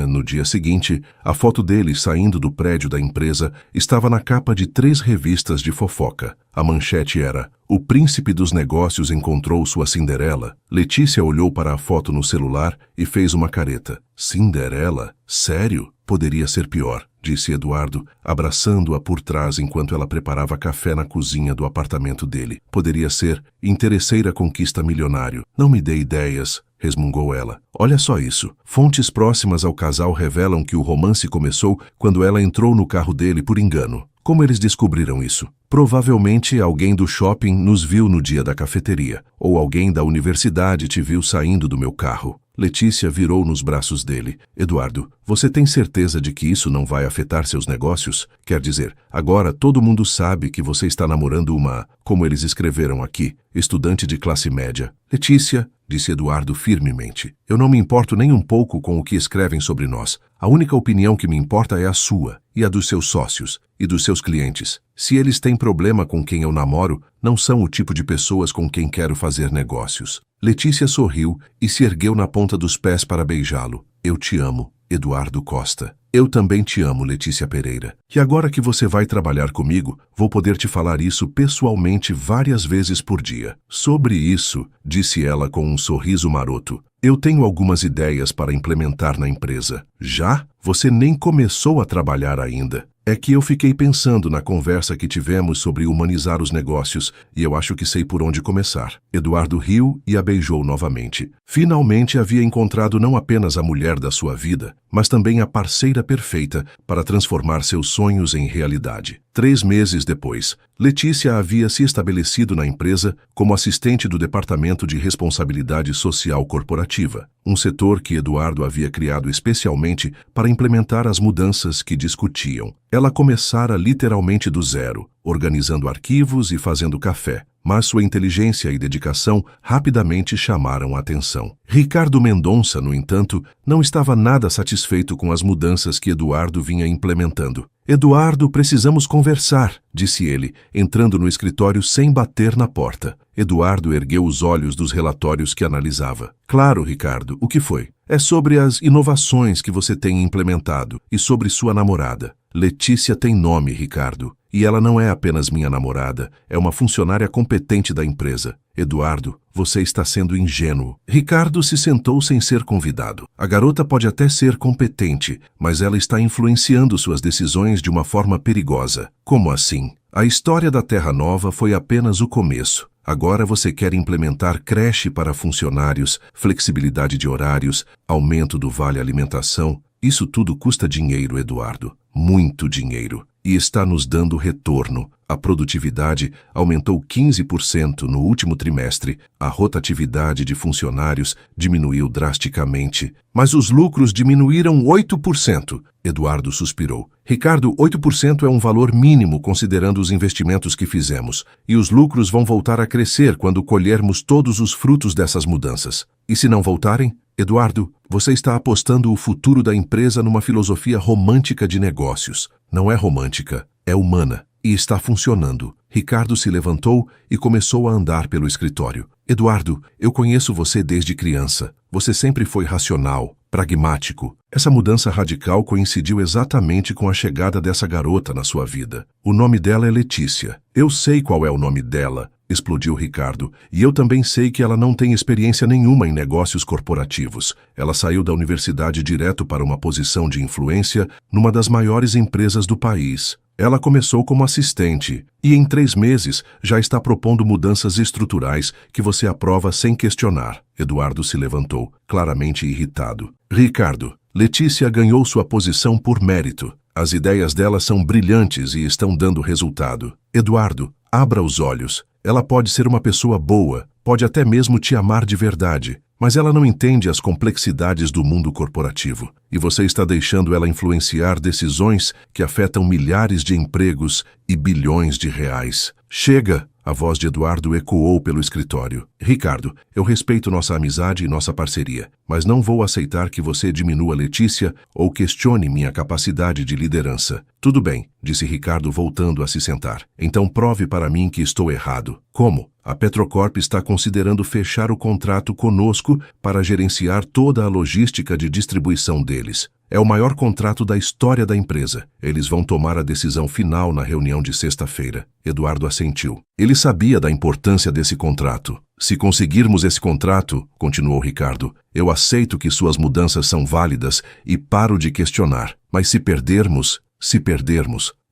No dia seguinte, a foto dele saindo do prédio da empresa estava na capa de 3 revistas de fofoca. A manchete era: "O príncipe dos negócios encontrou sua Cinderela." Letícia olhou para a foto no celular e fez uma careta. Cinderela? Sério? Poderia ser pior, disse Eduardo, abraçando-a por trás enquanto ela preparava café na cozinha do apartamento dele. Poderia ser interesseira conquista milionário. Não me dê ideias, resmungou ela. Olha só isso. Fontes próximas ao casal revelam que o romance começou quando ela entrou no carro dele por engano. Como eles descobriram isso? Provavelmente alguém do shopping nos viu no dia da cafeteria, ou alguém da universidade te viu saindo do meu carro. Letícia virou nos braços dele. Eduardo, você tem certeza de que isso não vai afetar seus negócios? Quer dizer, agora todo mundo sabe que você está namorando uma, como eles escreveram aqui, estudante de classe média. Letícia, disse Eduardo firmemente, eu não me importo nem um pouco com o que escrevem sobre nós. A única opinião que me importa é a sua, e a dos seus sócios, e dos seus clientes. Se eles têm problema com quem eu namoro, não são o tipo de pessoas com quem quero fazer negócios. Letícia sorriu e se ergueu na ponta dos pés para beijá-lo. Eu te amo, Eduardo Costa. Eu também te amo, Letícia Pereira. E agora que você vai trabalhar comigo, vou poder te falar isso pessoalmente várias vezes por dia. Sobre isso, disse ela com um sorriso maroto, eu tenho algumas ideias para implementar na empresa. Já? Você nem começou a trabalhar ainda. É que eu fiquei pensando na conversa que tivemos sobre humanizar os negócios e eu acho que sei por onde começar. Eduardo riu e a beijou novamente. Finalmente havia encontrado não apenas a mulher da sua vida, mas também a parceira perfeita para transformar seus sonhos em realidade. 3 meses depois, Letícia havia se estabelecido na empresa como assistente do Departamento de Responsabilidade Social Corporativa, um setor que Eduardo havia criado especialmente para implementar as mudanças que discutiam. Ela começara literalmente do zero, organizando arquivos e fazendo café, mas sua inteligência e dedicação rapidamente chamaram a atenção. Ricardo Mendonça, no entanto, não estava nada satisfeito com as mudanças que Eduardo vinha implementando. Eduardo, precisamos conversar, disse ele, entrando no escritório sem bater na porta. Eduardo ergueu os olhos dos relatórios que analisava. Claro, Ricardo, o que foi? É sobre as inovações que você tem implementado e sobre sua namorada. Letícia tem nome, Ricardo. E ela não é apenas minha namorada, é uma funcionária competente da empresa. Eduardo, você está sendo ingênuo. Ricardo se sentou sem ser convidado. A garota pode até ser competente, mas ela está influenciando suas decisões de uma forma perigosa. Como assim? A história da Terra Nova foi apenas o começo. Agora você quer implementar creche para funcionários, flexibilidade de horários, aumento do vale alimentação. Isso tudo custa dinheiro, Eduardo. Muito dinheiro. E está nos dando retorno. A produtividade aumentou 15% no último trimestre, a rotatividade de funcionários diminuiu drasticamente, mas os lucros diminuíram 8%. Eduardo suspirou. Ricardo, 8% é um valor mínimo considerando os investimentos que fizemos, e os lucros vão voltar a crescer quando colhermos todos os frutos dessas mudanças. E se não voltarem? Eduardo, você está apostando o futuro da empresa numa filosofia romântica de negócios. Não é romântica, é humana. E está funcionando. Ricardo se levantou e começou a andar pelo escritório. Eduardo, eu conheço você desde criança. Você sempre foi racional, pragmático. Essa mudança radical coincidiu exatamente com a chegada dessa garota na sua vida. O nome dela é Letícia. Eu sei qual é o nome dela, explodiu Ricardo. E eu também sei que ela não tem experiência nenhuma em negócios corporativos. Ela saiu da universidade direto para uma posição de influência numa das maiores empresas do país. Ela começou como assistente e em 3 meses já está propondo mudanças estruturais que você aprova sem questionar. Eduardo se levantou, claramente irritado. Ricardo, Letícia ganhou sua posição por mérito. As ideias dela são brilhantes e estão dando resultado. Eduardo, abra os olhos. Ela pode ser uma pessoa boa, pode até mesmo te amar de verdade, mas ela não entende as complexidades do mundo corporativo. E você está deixando ela influenciar decisões que afetam milhares de empregos e bilhões de reais. Chega! A voz de Eduardo ecoou pelo escritório. Ricardo, eu respeito nossa amizade e nossa parceria, mas não vou aceitar que você diminua Letícia ou questione minha capacidade de liderança. Tudo bem, disse Ricardo voltando a se sentar. Então prove para mim que estou errado. Como? A Petrocorp está considerando fechar o contrato conosco para gerenciar toda a logística de distribuição deles. É o maior contrato da história da empresa. Eles vão tomar a decisão final na reunião de sexta-feira. Eduardo assentiu. Ele sabia da importância desse contrato. Se conseguirmos esse contrato, continuou Ricardo, eu aceito que suas mudanças são válidas e paro de questionar. Mas se perdermos,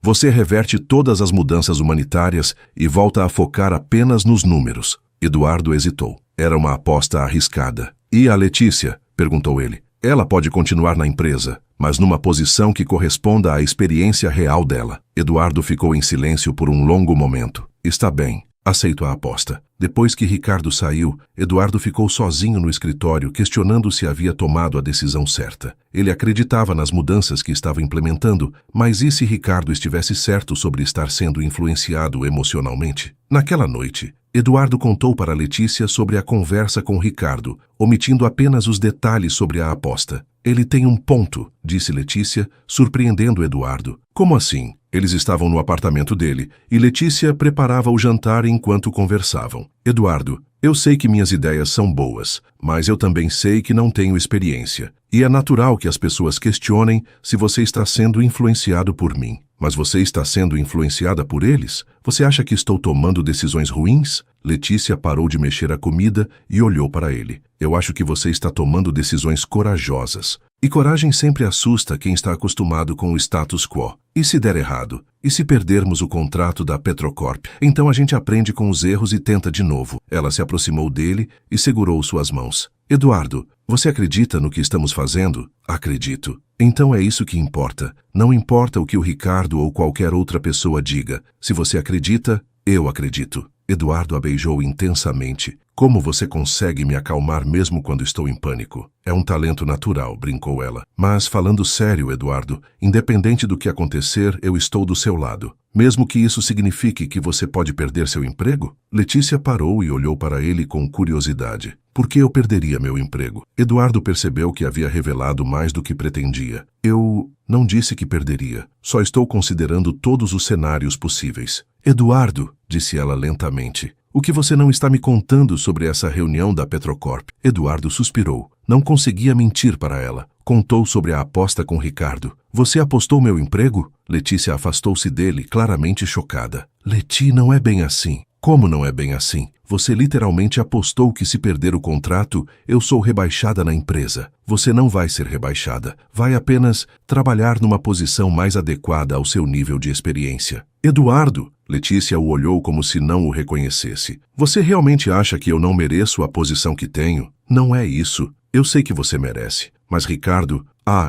você reverte todas as mudanças humanitárias e volta a focar apenas nos números. Eduardo hesitou. Era uma aposta arriscada. E a Letícia? Perguntou ele. Ela pode continuar na empresa, mas numa posição que corresponda à experiência real dela. Eduardo ficou em silêncio por um longo momento. Está bem, aceito a aposta. Depois que Ricardo saiu, Eduardo ficou sozinho no escritório, questionando se havia tomado a decisão certa. Ele acreditava nas mudanças que estava implementando, mas e se Ricardo estivesse certo sobre estar sendo influenciado emocionalmente? Naquela noite, Eduardo contou para Letícia sobre a conversa com Ricardo, omitindo apenas os detalhes sobre a aposta. Ele tem um ponto, disse Letícia, surpreendendo Eduardo. Como assim? Eles estavam no apartamento dele e Letícia preparava o jantar enquanto conversavam. Eduardo, eu sei que minhas ideias são boas, mas eu também sei que não tenho experiência. E é natural que as pessoas questionem se você está sendo influenciado por mim. Mas você está sendo influenciada por eles? Você acha que estou tomando decisões ruins? Letícia parou de mexer a comida e olhou para ele. Eu acho que você está tomando decisões corajosas. E coragem sempre assusta quem está acostumado com o status quo. E se der errado? E se perdermos o contrato da Petrocorp? Então a gente aprende com os erros e tenta de novo. Ela se aproximou dele e segurou suas mãos. Eduardo, você acredita no que estamos fazendo? Acredito. Então é isso que importa. Não importa o que o Ricardo ou qualquer outra pessoa diga. Se você acredita, eu acredito. Eduardo a beijou intensamente. Como você consegue me acalmar mesmo quando estou em pânico? É um talento natural, brincou ela. Mas falando sério, Eduardo, independente do que acontecer, eu estou do seu lado. Mesmo que isso signifique que você pode perder seu emprego? Letícia parou e olhou para ele com curiosidade. Por que eu perderia meu emprego? Eduardo percebeu que havia revelado mais do que pretendia. Eu não disse que perderia. Só estou considerando todos os cenários possíveis. Eduardo, disse ela lentamente, o que você não está me contando sobre essa reunião da Petrocorp? Eduardo suspirou. Não conseguia mentir para ela. Contou sobre a aposta com Ricardo. Você apostou meu emprego? Letícia afastou-se dele, claramente chocada. Leti, não é bem assim. Como não é bem assim? Você literalmente apostou que se perder o contrato, eu sou rebaixada na empresa. Você não vai ser rebaixada. Vai apenas trabalhar numa posição mais adequada ao seu nível de experiência. Eduardo! Letícia o olhou como se não o reconhecesse. Você realmente acha que eu não mereço a posição que tenho? Não é isso. Eu sei que você merece. Mas Ricardo...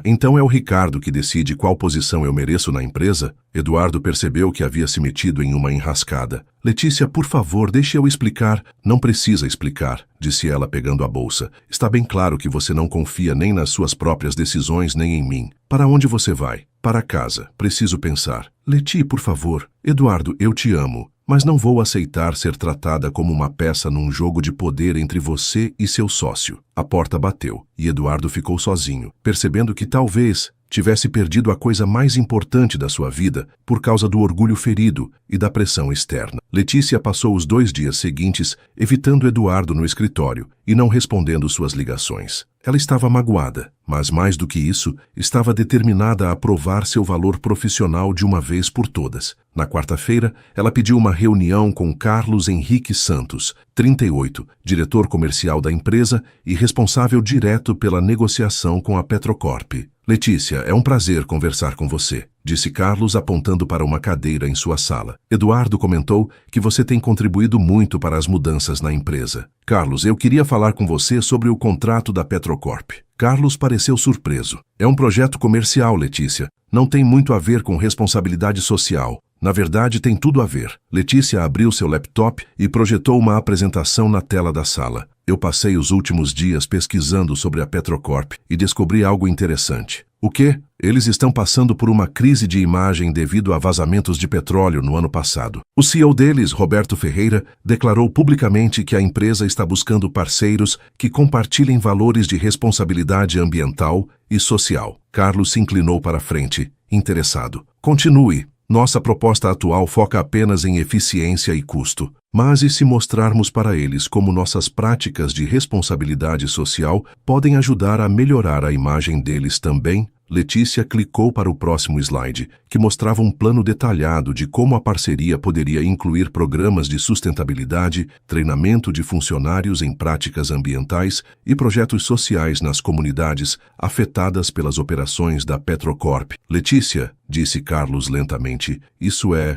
então é o Ricardo que decide qual posição eu mereço na empresa? Eduardo percebeu que havia se metido em uma enrascada. Letícia, por favor, deixe eu explicar. Não precisa explicar, disse ela pegando a bolsa. Está bem claro que você não confia nem nas suas próprias decisões nem em mim. Para onde você vai? Para casa. Preciso pensar. Leti, por favor. Eduardo, eu te amo. Mas não vou aceitar ser tratada como uma peça num jogo de poder entre você e seu sócio. A porta bateu e Eduardo ficou sozinho, percebendo que talvez tivesse perdido a coisa mais importante da sua vida por causa do orgulho ferido e da pressão externa. Letícia passou os 2 dias seguintes evitando Eduardo no escritório e não respondendo suas ligações. Ela estava magoada, mas mais do que isso, estava determinada a provar seu valor profissional de uma vez por todas. Na quarta-feira, ela pediu uma reunião com Carlos Henrique Santos, 38, diretor comercial da empresa e responsável direto pela negociação com a Petrocorp. Letícia, é um prazer conversar com você, disse Carlos apontando para uma cadeira em sua sala. Eduardo comentou que você tem contribuído muito para as mudanças na empresa. Carlos, eu queria falar com você sobre o contrato da Petrocorp. Carlos pareceu surpreso. É um projeto comercial, Letícia. Não tem muito a ver com responsabilidade social. Na verdade, tem tudo a ver. Letícia abriu seu laptop e projetou uma apresentação na tela da sala. Eu passei os últimos dias pesquisando sobre a Petrocorp e descobri algo interessante. O quê? Eles estão passando por uma crise de imagem devido a vazamentos de petróleo no ano passado. O CEO deles, Roberto Ferreira, declarou publicamente que a empresa está buscando parceiros que compartilhem valores de responsabilidade ambiental e social. Carlos se inclinou para a frente, interessado. Continue. Nossa proposta atual foca apenas em eficiência e custo. Mas e se mostrarmos para eles como nossas práticas de responsabilidade social podem ajudar a melhorar a imagem deles também? Letícia clicou para o próximo slide, que mostrava um plano detalhado de como a parceria poderia incluir programas de sustentabilidade, treinamento de funcionários em práticas ambientais e projetos sociais nas comunidades afetadas pelas operações da Petrocorp. Letícia, disse Carlos lentamente, isso é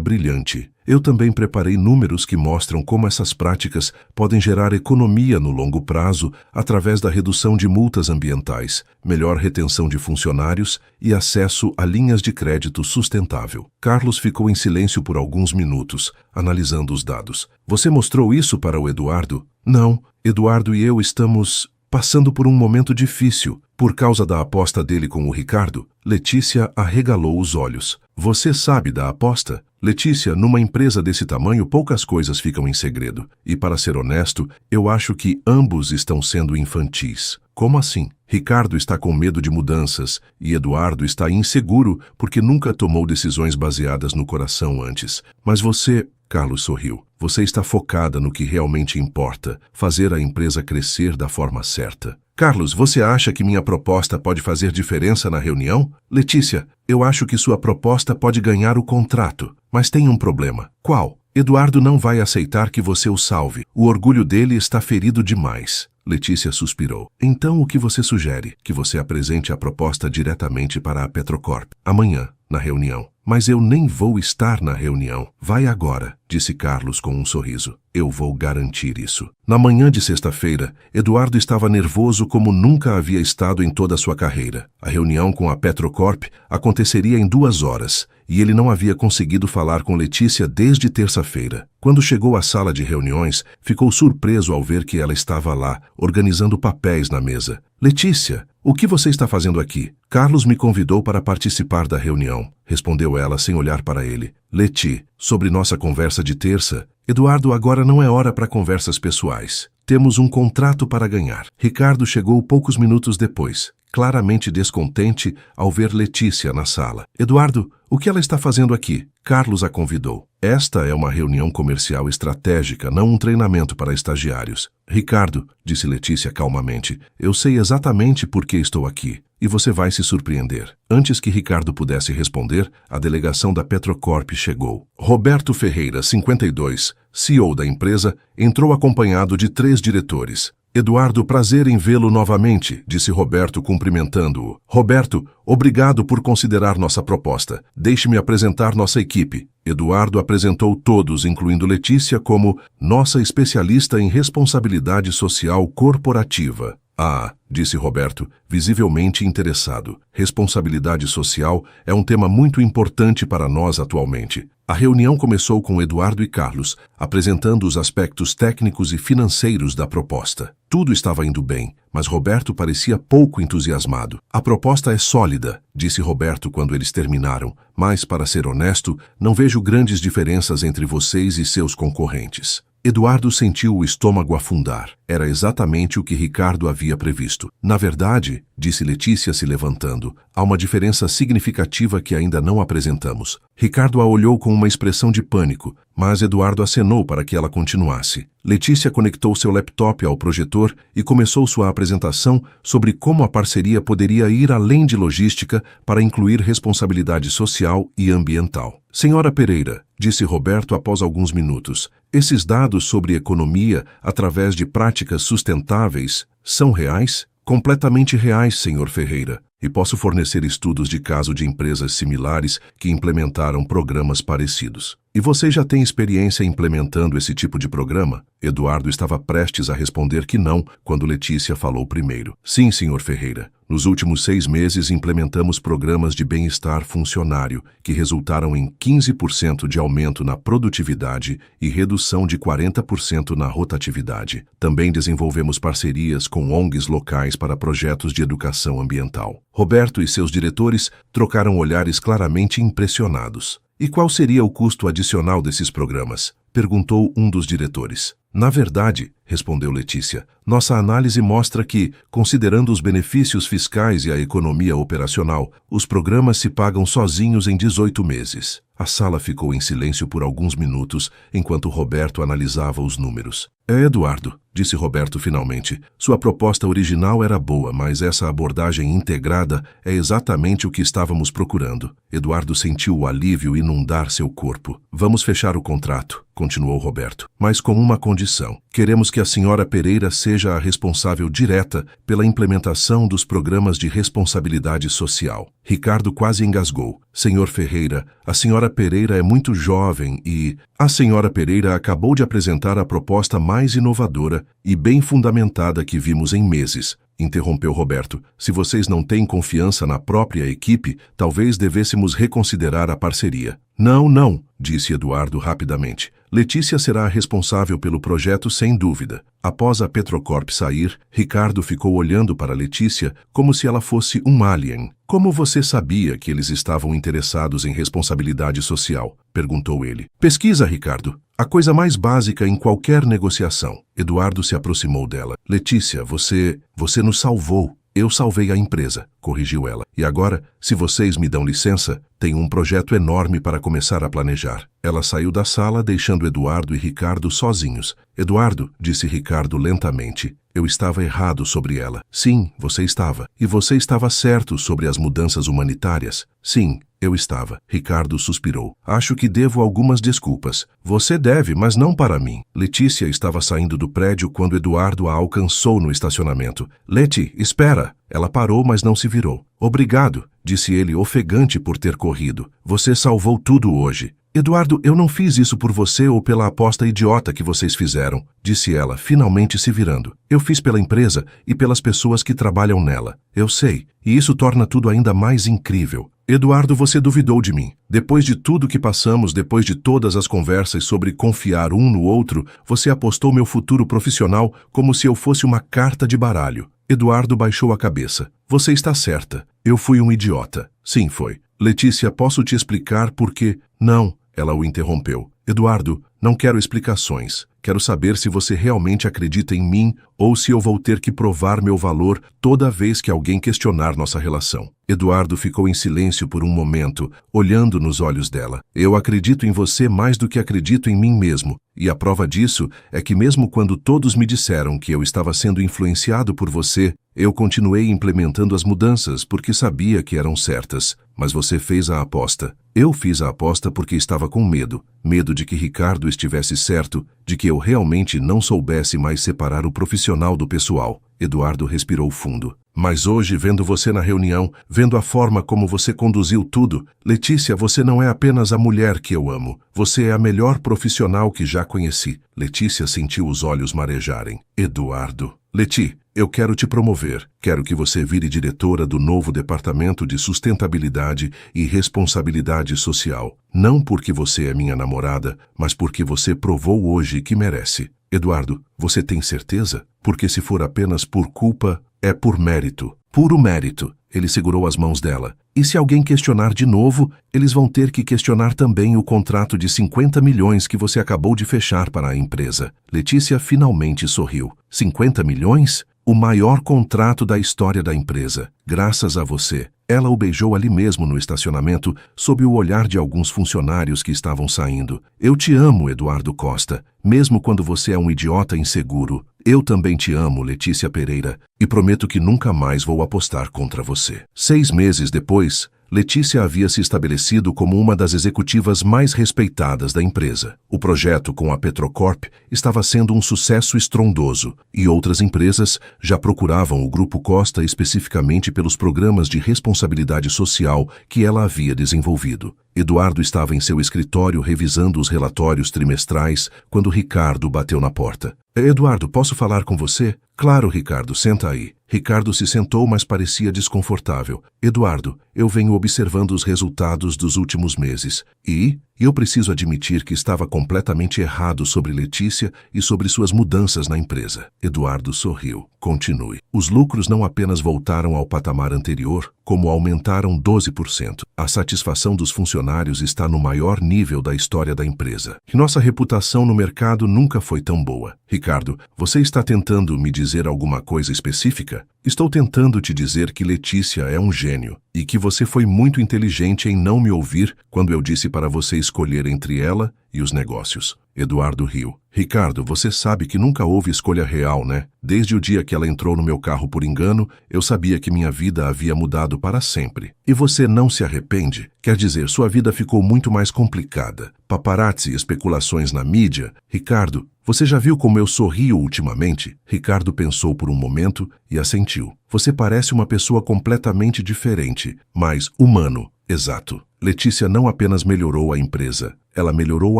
brilhante. Eu também preparei números que mostram como essas práticas podem gerar economia no longo prazo através da redução de multas ambientais, melhor retenção de funcionários e acesso a linhas de crédito sustentável. Carlos ficou em silêncio por alguns minutos, analisando os dados. Você mostrou isso para o Eduardo? Não, Eduardo e eu estamos passando por um momento difícil. Por causa da aposta dele com o Ricardo, Letícia arregalou os olhos. Você sabe da aposta? Letícia, numa empresa desse tamanho, poucas coisas ficam em segredo. E para ser honesto, eu acho que ambos estão sendo infantis. Como assim? Ricardo está com medo de mudanças e Eduardo está inseguro porque nunca tomou decisões baseadas no coração antes. Mas você... Carlos sorriu. Você está focada no que realmente importa, fazer a empresa crescer da forma certa. Carlos, você acha que minha proposta pode fazer diferença na reunião? Letícia, eu acho que sua proposta pode ganhar o contrato, mas tem um problema. Qual? Eduardo não vai aceitar que você o salve. O orgulho dele está ferido demais. Letícia suspirou. Então o que você sugere? Que você apresente a proposta diretamente para a Petrocorp, amanhã, na reunião. Mas eu nem vou estar na reunião. Vai agora, disse Carlos com um sorriso. Eu vou garantir isso. Na manhã de sexta-feira, Eduardo estava nervoso como nunca havia estado em toda a sua carreira. A reunião com a Petrocorp aconteceria em 2 horas, e ele não havia conseguido falar com Letícia desde terça-feira. Quando chegou à sala de reuniões, ficou surpreso ao ver que ela estava lá, organizando papéis na mesa. Letícia, o que você está fazendo aqui? Carlos me convidou para participar da reunião, respondeu ela sem olhar para ele. Leti, sobre nossa conversa de terça, Eduardo, agora não é hora para conversas pessoais. Temos um contrato para ganhar. Ricardo chegou poucos minutos depois, claramente descontente ao ver Letícia na sala. Eduardo, o que ela está fazendo aqui? Carlos a convidou. Esta é uma reunião comercial estratégica, não um treinamento para estagiários. Ricardo, disse Letícia calmamente, eu sei exatamente por que estou aqui. E você vai se surpreender. Antes que Ricardo pudesse responder, a delegação da Petrocorp chegou. Roberto Ferreira, 52, CEO da empresa, entrou acompanhado de 3 diretores. Eduardo, prazer em vê-lo novamente, disse Roberto cumprimentando-o. Roberto, obrigado por considerar nossa proposta. Deixe-me apresentar nossa equipe. Eduardo apresentou todos, incluindo Letícia, como nossa especialista em responsabilidade social corporativa. Ah, disse Roberto, visivelmente interessado. Responsabilidade social é um tema muito importante para nós atualmente. A reunião começou com Eduardo e Carlos, apresentando os aspectos técnicos e financeiros da proposta. Tudo estava indo bem, mas Roberto parecia pouco entusiasmado. A proposta é sólida, disse Roberto quando eles terminaram, mas, para ser honesto, não vejo grandes diferenças entre vocês e seus concorrentes. Eduardo sentiu o estômago afundar. Era exatamente o que Ricardo havia previsto. Na verdade, disse Letícia se levantando, há uma diferença significativa que ainda não apresentamos. Ricardo a olhou com uma expressão de pânico, mas Eduardo acenou para que ela continuasse. Letícia conectou seu laptop ao projetor e começou sua apresentação sobre como a parceria poderia ir além de logística para incluir responsabilidade social e ambiental. Senhora Pereira, disse Roberto após alguns minutos, esses dados sobre economia através de práticas sustentáveis são reais? Completamente reais, senhor Ferreira. E posso fornecer estudos de caso de empresas similares que implementaram programas parecidos. E você já tem experiência implementando esse tipo de programa? Eduardo estava prestes a responder que não, quando Letícia falou primeiro. Sim, senhor Ferreira. Nos últimos 6 meses implementamos programas de bem-estar funcionário que resultaram em 15% de aumento na produtividade e redução de 40% na rotatividade. Também desenvolvemos parcerias com ONGs locais para projetos de educação ambiental. Roberto e seus diretores trocaram olhares claramente impressionados. E qual seria o custo adicional desses programas? Perguntou um dos diretores. Na verdade, respondeu Letícia, nossa análise mostra que, considerando os benefícios fiscais e a economia operacional, os programas se pagam sozinhos em 18 meses. A sala ficou em silêncio por alguns minutos, enquanto Roberto analisava os números. É Eduardo, disse Roberto finalmente. Sua proposta original era boa, mas essa abordagem integrada é exatamente o que estávamos procurando. Eduardo sentiu o alívio inundar seu corpo. Vamos fechar o contrato, continuou Roberto, mas com uma condição. Queremos que a senhora Pereira seja a responsável direta pela implementação dos programas de responsabilidade social. Ricardo quase engasgou. Senhor Ferreira, a senhora Pereira é muito jovem e... A senhora Pereira acabou de apresentar a proposta mais inovadora e bem fundamentada que vimos em meses, interrompeu Roberto. Se vocês não têm confiança na própria equipe, talvez devêssemos reconsiderar a parceria. Não, disse Eduardo rapidamente. Letícia será a responsável pelo projeto sem dúvida. Após a Petrocorp sair, Ricardo ficou olhando para Letícia como se ela fosse um alien. Como você sabia que eles estavam interessados em responsabilidade social? Perguntou ele. Pesquisa, Ricardo. A coisa mais básica em qualquer negociação. Eduardo se aproximou dela. Letícia, você nos salvou. Eu salvei a empresa, corrigiu ela. E agora, se vocês me dão licença, tenho um projeto enorme para começar a planejar. Ela saiu da sala, deixando Eduardo e Ricardo sozinhos. Eduardo, disse Ricardo lentamente, eu estava errado sobre ela. Sim, você estava. E você estava certo sobre as mudanças humanitárias. Sim, eu estava. Ricardo suspirou. Acho que devo algumas desculpas. Você deve, mas não para mim. Letícia estava saindo do prédio quando Eduardo a alcançou no estacionamento. Leti, espera! Ela parou, mas não se virou. Obrigado, disse ele ofegante por ter corrido. Você salvou tudo hoje. Eduardo, eu não fiz isso por você ou pela aposta idiota que vocês fizeram, disse ela, finalmente se virando. Eu fiz pela empresa e pelas pessoas que trabalham nela. Eu sei, e isso torna tudo ainda mais incrível. Eduardo, você duvidou de mim. Depois de tudo que passamos, depois de todas as conversas sobre confiar um no outro, você apostou meu futuro profissional como se eu fosse uma carta de baralho. Eduardo baixou a cabeça. Você está certa. Eu fui um idiota. Sim, foi. Letícia, posso te explicar por quê? Não. Ela o interrompeu. Eduardo, não quero explicações. Quero saber se você realmente acredita em mim ou se eu vou ter que provar meu valor toda vez que alguém questionar nossa relação. Eduardo ficou em silêncio por um momento, olhando nos olhos dela. Eu acredito em você mais do que acredito em mim mesmo. E a prova disso é que mesmo quando todos me disseram que eu estava sendo influenciado por você, eu continuei implementando as mudanças porque sabia que eram certas. Mas você fez a aposta. Eu fiz a aposta porque estava com medo. Medo de que Ricardo estivesse certo, de que eu realmente não soubesse mais separar o profissional do pessoal. Eduardo respirou fundo. Mas hoje, vendo você na reunião, vendo a forma como você conduziu tudo, Letícia, você não é apenas a mulher que eu amo. Você é a melhor profissional que já conheci. Letícia sentiu os olhos marejarem. Eduardo. Leti, eu quero te promover. Quero que você vire diretora do novo Departamento de Sustentabilidade e Responsabilidade Social. Não porque você é minha namorada, mas porque você provou hoje que merece. Eduardo, você tem certeza? Porque se for apenas por culpa, é por mérito. Puro mérito. Ele segurou as mãos dela. E se alguém questionar de novo, eles vão ter que questionar também o contrato de 50 milhões que você acabou de fechar para a empresa. Letícia finalmente sorriu. 50 milhões? O maior contrato da história da empresa. Graças a você. Ela o beijou ali mesmo no estacionamento, sob o olhar de alguns funcionários que estavam saindo. Eu te amo, Eduardo Costa, mesmo quando você é um idiota inseguro. Eu também te amo, Letícia Pereira, e prometo que nunca mais vou apostar contra você. 6 meses depois, Letícia havia se estabelecido como uma das executivas mais respeitadas da empresa. O projeto com a Petrocorp estava sendo um sucesso estrondoso e outras empresas já procuravam o Grupo Costa especificamente pelos programas de responsabilidade social que ela havia desenvolvido. Eduardo estava em seu escritório revisando os relatórios trimestrais quando Ricardo bateu na porta. Eduardo, posso falar com você? Claro, Ricardo, senta aí. Ricardo se sentou, mas parecia desconfortável. Eduardo, eu venho observando os resultados dos últimos meses e eu preciso admitir que estava completamente errado sobre Letícia e sobre suas mudanças na empresa. Eduardo sorriu. Continue. Os lucros não apenas voltaram ao patamar anterior, como aumentaram 12%. A satisfação dos funcionários está no maior nível da história da empresa. E nossa reputação no mercado nunca foi tão boa. Ricardo, você está tentando me dizer alguma coisa específica? Estou tentando te dizer que Letícia é um gênio e que você foi muito inteligente em não me ouvir quando eu disse para você escolher entre ela e os negócios. Eduardo riu. Ricardo, você sabe que nunca houve escolha real, né? Desde o dia que ela entrou no meu carro por engano, eu sabia que minha vida havia mudado para sempre. E você não se arrepende? Quer dizer, sua vida ficou muito mais complicada. Paparazzi e especulações na mídia. Ricardo, você já viu como eu sorrio ultimamente? Ricardo pensou por um momento e assentiu. Você parece uma pessoa completamente diferente, mas humano. Exato. Letícia não apenas melhorou a empresa, ela melhorou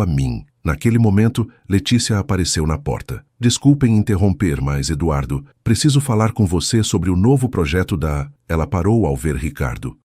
a mim. Naquele momento, Letícia apareceu na porta. Desculpem interromper, mas, Eduardo, preciso falar com você sobre o novo projeto da... Ela parou ao ver Ricardo.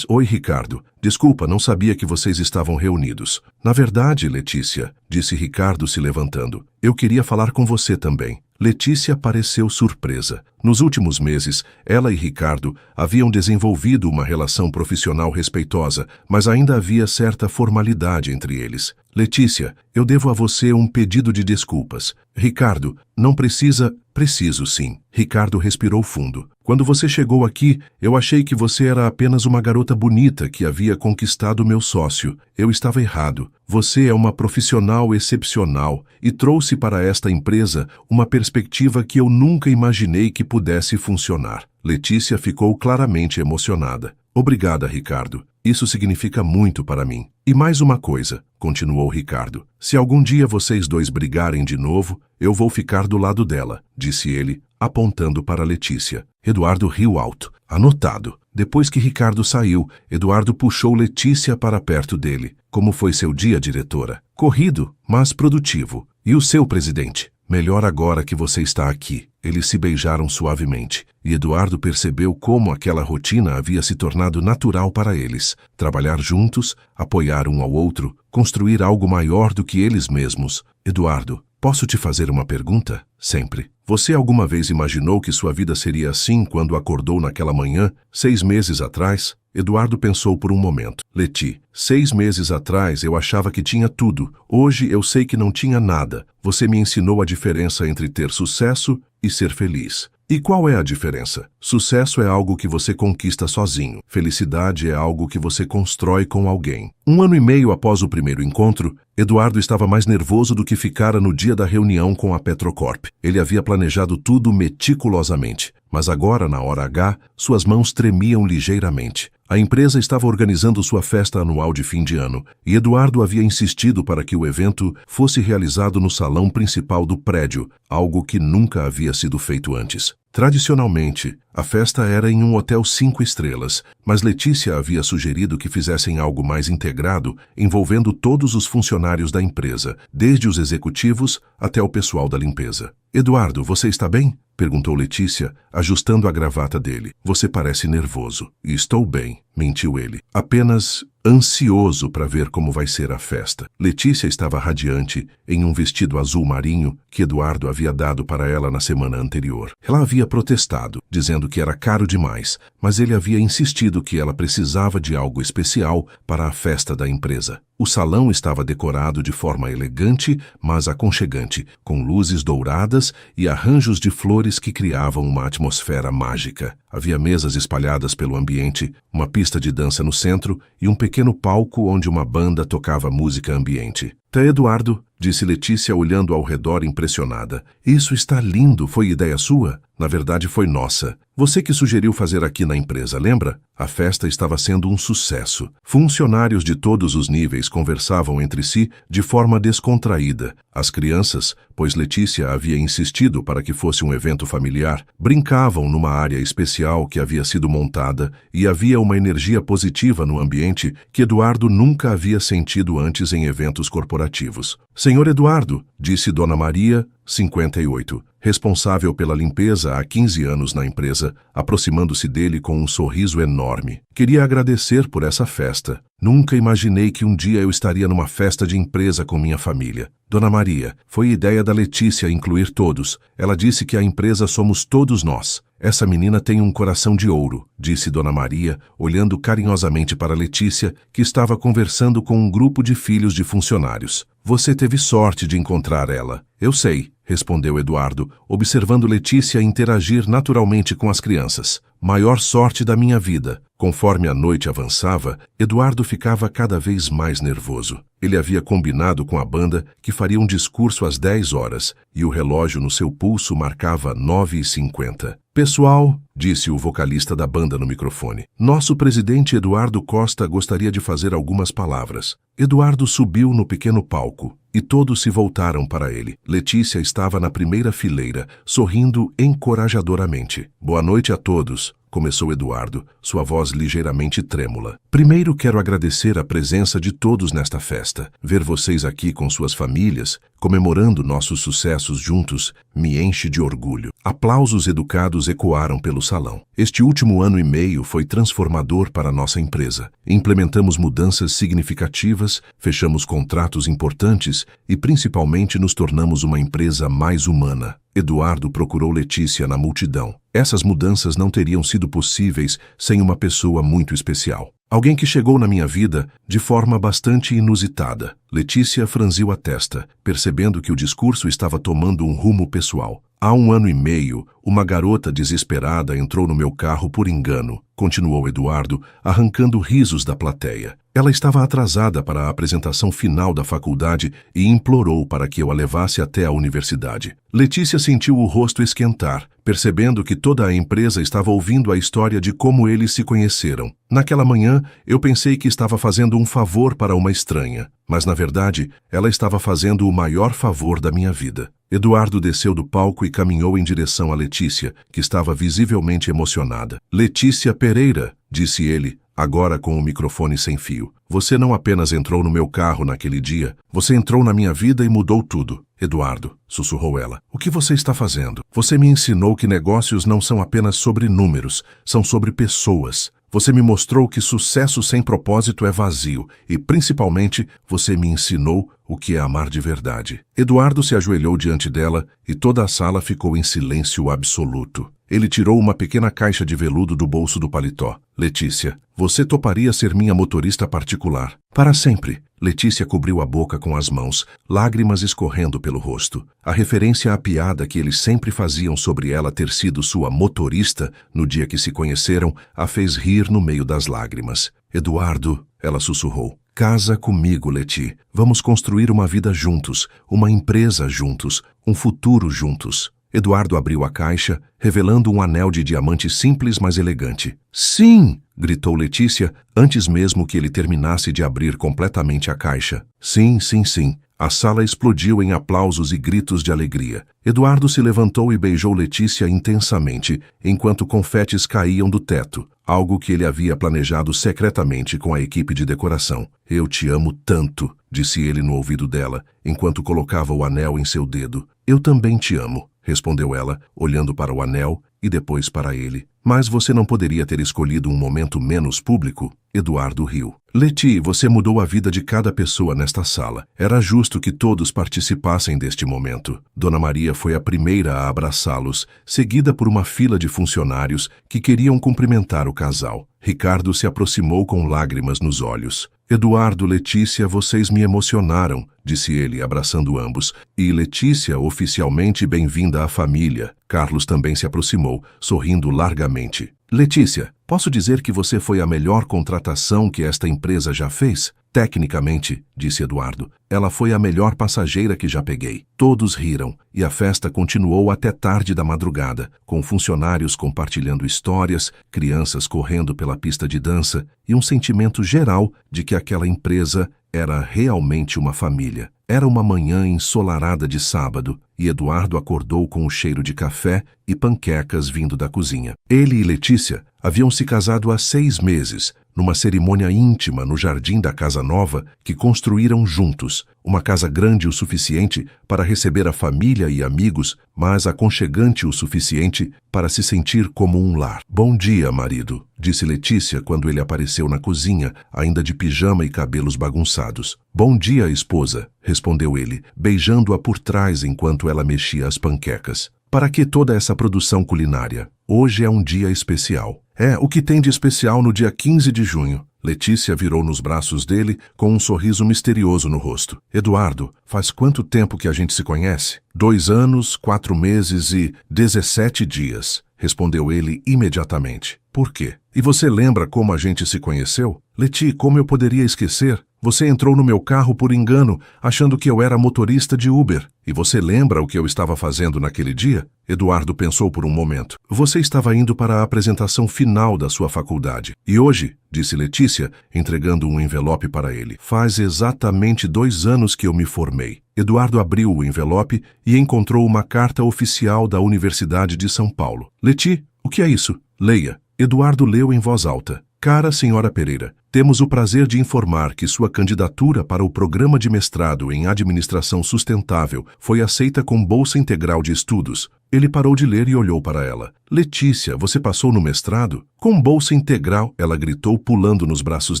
Oi, Ricardo. Desculpa, não sabia que vocês estavam reunidos. Na verdade, Letícia, disse Ricardo se levantando, eu queria falar com você também. Letícia pareceu surpresa. Nos últimos meses, ela e Ricardo haviam desenvolvido uma relação profissional respeitosa, mas ainda havia certa formalidade entre eles. Letícia, eu devo a você um pedido de desculpas. Ricardo, não precisa... Preciso sim. Ricardo respirou fundo. Quando você chegou aqui, eu achei que você era apenas uma garota bonita que havia conquistado meu sócio. Eu estava errado. Você é uma profissional excepcional e trouxe para esta empresa uma perspectiva que eu nunca imaginei que pudesse funcionar. Letícia ficou claramente emocionada. Obrigada, Ricardo. Isso significa muito para mim. E mais uma coisa, continuou Ricardo. Se algum dia vocês dois brigarem de novo, eu vou ficar do lado dela, disse ele, apontando para Letícia. Eduardo riu alto. Anotado. Depois que Ricardo saiu, Eduardo puxou Letícia para perto dele. Como foi seu dia, diretora? Corrido, mas produtivo. E o seu, presidente? Melhor agora que você está aqui. Eles se beijaram suavemente, e Eduardo percebeu como aquela rotina havia se tornado natural para eles. Trabalhar juntos, apoiar um ao outro, construir algo maior do que eles mesmos. Eduardo, posso te fazer uma pergunta? Sempre. Você alguma vez imaginou que sua vida seria assim quando acordou naquela manhã, 6 meses atrás? Eduardo pensou por um momento. Leti, 6 meses atrás eu achava que tinha tudo. Hoje eu sei que não tinha nada. Você me ensinou a diferença entre ter sucesso e ser feliz. E qual é a diferença? Sucesso é algo que você conquista sozinho. Felicidade é algo que você constrói com alguém. 1 ano e meio após o primeiro encontro, Eduardo estava mais nervoso do que ficara no dia da reunião com a Petrocorp. Ele havia planejado tudo meticulosamente, mas agora, na hora H, suas mãos tremiam ligeiramente. A empresa estava organizando sua festa anual de fim de ano, e Eduardo havia insistido para que o evento fosse realizado no salão principal do prédio, algo que nunca havia sido feito antes. Tradicionalmente, a festa era em um hotel 5 estrelas, mas Letícia havia sugerido que fizessem algo mais integrado, envolvendo todos os funcionários da empresa, desde os executivos até o pessoal da limpeza. Eduardo, você está bem? Perguntou Letícia, ajustando a gravata dele. Você parece nervoso. Estou bem, mentiu ele. Apenas ansioso para ver como vai ser a festa. Letícia estava radiante em um vestido azul marinho que Eduardo havia dado para ela na semana anterior. Ela havia protestado, dizendo que era caro demais, mas ele havia insistido que ela precisava de algo especial para a festa da empresa. O salão estava decorado de forma elegante, mas aconchegante, com luzes douradas e arranjos de flores que criavam uma atmosfera mágica. Havia mesas espalhadas pelo ambiente, uma pista de dança no centro e um pequeno palco onde uma banda tocava música ambiente. Tá, Eduardo, disse Letícia olhando ao redor impressionada. Isso está lindo, foi ideia sua? Na verdade foi nossa. Você que sugeriu fazer aqui na empresa, lembra? A festa estava sendo um sucesso. Funcionários de todos os níveis conversavam entre si de forma descontraída. As crianças, pois Letícia havia insistido para que fosse um evento familiar, brincavam numa área especial que havia sido montada e havia uma energia positiva no ambiente que Eduardo nunca havia sentido antes em eventos corporativos. Senhor Eduardo, disse Dona Maria, 58. responsável pela limpeza há 15 anos na empresa, aproximando-se dele com um sorriso enorme. Queria agradecer por essa festa. Nunca imaginei que um dia eu estaria numa festa de empresa com minha família. Dona Maria, foi ideia da Letícia incluir todos. Ela disse que a empresa somos todos nós. Essa menina tem um coração de ouro, disse Dona Maria, olhando carinhosamente para Letícia, que estava conversando com um grupo de filhos de funcionários. Você teve sorte de encontrar ela. Eu sei, respondeu Eduardo, observando Letícia interagir naturalmente com as crianças. Maior sorte da minha vida. Conforme a noite avançava, Eduardo ficava cada vez mais nervoso. Ele havia combinado com a banda que faria um discurso às 10 horas, e o relógio no seu pulso marcava 9h50. Pessoal, disse o vocalista da banda no microfone, nosso presidente Eduardo Costa gostaria de fazer algumas palavras. Eduardo subiu no pequeno palco, e todos se voltaram para ele. Letícia estava na primeira fileira, sorrindo encorajadoramente. Boa noite a todos, começou Eduardo, sua voz ligeiramente trêmula. Primeiro quero agradecer a presença de todos nesta festa. Ver vocês aqui com suas famílias, comemorando nossos sucessos juntos, me enche de orgulho. Aplausos educados ecoaram pelo salão. Este último ano e meio foi transformador para a nossa empresa. Implementamos mudanças significativas, fechamos contratos importantes e principalmente nos tornamos uma empresa mais humana. Eduardo procurou Letícia na multidão. Essas mudanças não teriam sido possíveis sem uma pessoa muito especial. Alguém que chegou na minha vida de forma bastante inusitada. Letícia franziu a testa, percebendo que o discurso estava tomando um rumo pessoal. Há 1 ano e meio, uma garota desesperada entrou no meu carro por engano, continuou Eduardo, arrancando risos da plateia. Ela estava atrasada para a apresentação final da faculdade e implorou para que eu a levasse até a universidade. Letícia sentiu o rosto esquentar, percebendo que toda a empresa estava ouvindo a história de como eles se conheceram. Naquela manhã, eu pensei que estava fazendo um favor para uma estranha, mas na verdade, ela estava fazendo o maior favor da minha vida. Eduardo desceu do palco e caminhou em direção a Letícia, que estava visivelmente emocionada. Letícia Pereira, disse ele, agora com o microfone sem fio. Você não apenas entrou no meu carro naquele dia, você entrou na minha vida e mudou tudo. Eduardo, sussurrou ela, o que você está fazendo? Você me ensinou que negócios não são apenas sobre números, são sobre pessoas. Você me mostrou que sucesso sem propósito é vazio e, principalmente, você me ensinou o que é amar de verdade. Eduardo se ajoelhou diante dela e toda a sala ficou em silêncio absoluto. Ele tirou uma pequena caixa de veludo do bolso do paletó. Letícia, você toparia ser minha motorista particular? Para sempre. Letícia cobriu a boca com as mãos, lágrimas escorrendo pelo rosto. A referência à piada que eles sempre faziam sobre ela ter sido sua motorista no dia que se conheceram a fez rir no meio das lágrimas. Eduardo, ela sussurrou. Casa comigo, Leti. Vamos construir uma vida juntos, uma empresa juntos, um futuro juntos. Eduardo abriu a caixa, revelando um anel de diamante simples, mas elegante. Sim! Gritou Letícia, antes mesmo que ele terminasse de abrir completamente a caixa. Sim, sim, sim. A sala explodiu em aplausos e gritos de alegria. Eduardo se levantou e beijou Letícia intensamente, enquanto confetes caíam do teto, algo que ele havia planejado secretamente com a equipe de decoração. Eu te amo tanto, disse ele no ouvido dela, enquanto colocava o anel em seu dedo. Eu também te amo, respondeu ela, olhando para o anel e depois para ele. Mas você não poderia ter escolhido um momento menos público? Eduardo riu. Leti, você mudou a vida de cada pessoa nesta sala. Era justo que todos participassem deste momento. Dona Maria foi a primeira a abraçá-los, seguida por uma fila de funcionários que queriam cumprimentar o casal. Ricardo se aproximou com lágrimas nos olhos. Eduardo, Letícia, vocês me emocionaram, disse ele, abraçando ambos. E Letícia, oficialmente bem-vinda à família. Carlos também se aproximou, sorrindo largamente. Letícia, posso dizer que você foi a melhor contratação que esta empresa já fez? Tecnicamente, disse Eduardo, ela foi a melhor passageira que já peguei. Todos riram, e a festa continuou até tarde da madrugada, com funcionários compartilhando histórias, crianças correndo pela pista de dança e um sentimento geral de que aquela empresa era realmente uma família. Era uma manhã ensolarada de sábado e Eduardo acordou com o cheiro de café e panquecas vindo da cozinha. Ele e Letícia haviam se casado há 6 meses, numa cerimônia íntima no jardim da casa nova que construíram juntos, uma casa grande o suficiente para receber a família e amigos, mas aconchegante o suficiente para se sentir como um lar. Bom dia, marido, disse Letícia quando ele apareceu na cozinha, ainda de pijama e cabelos bagunçados. Bom dia, esposa, respondeu ele, beijando-a por trás enquanto ela mexia as panquecas. Para que toda essa produção culinária? Hoje é um dia especial. O que tem de especial no dia 15 de junho? Letícia virou nos braços dele com um sorriso misterioso no rosto. Eduardo, faz quanto tempo que a gente se conhece? 2 anos, 4 meses e 17 dias, respondeu ele imediatamente. Por quê? E você lembra como a gente se conheceu? Leti, como eu poderia esquecer? Você entrou no meu carro por engano, achando que eu era motorista de Uber. E você lembra o que eu estava fazendo naquele dia? Eduardo pensou por um momento. Você estava indo para a apresentação final da sua faculdade. E hoje, disse Letícia, entregando um envelope para ele, faz exatamente 2 anos que eu me formei. Eduardo abriu o envelope e encontrou uma carta oficial da Universidade de São Paulo. Leti, o que é isso? Leia. Eduardo leu em voz alta. Cara senhora Pereira, temos o prazer de informar que sua candidatura para o programa de mestrado em Administração Sustentável foi aceita com bolsa integral de estudos. Ele parou de ler e olhou para ela. Letícia, você passou no mestrado? Com bolsa integral, ela gritou pulando nos braços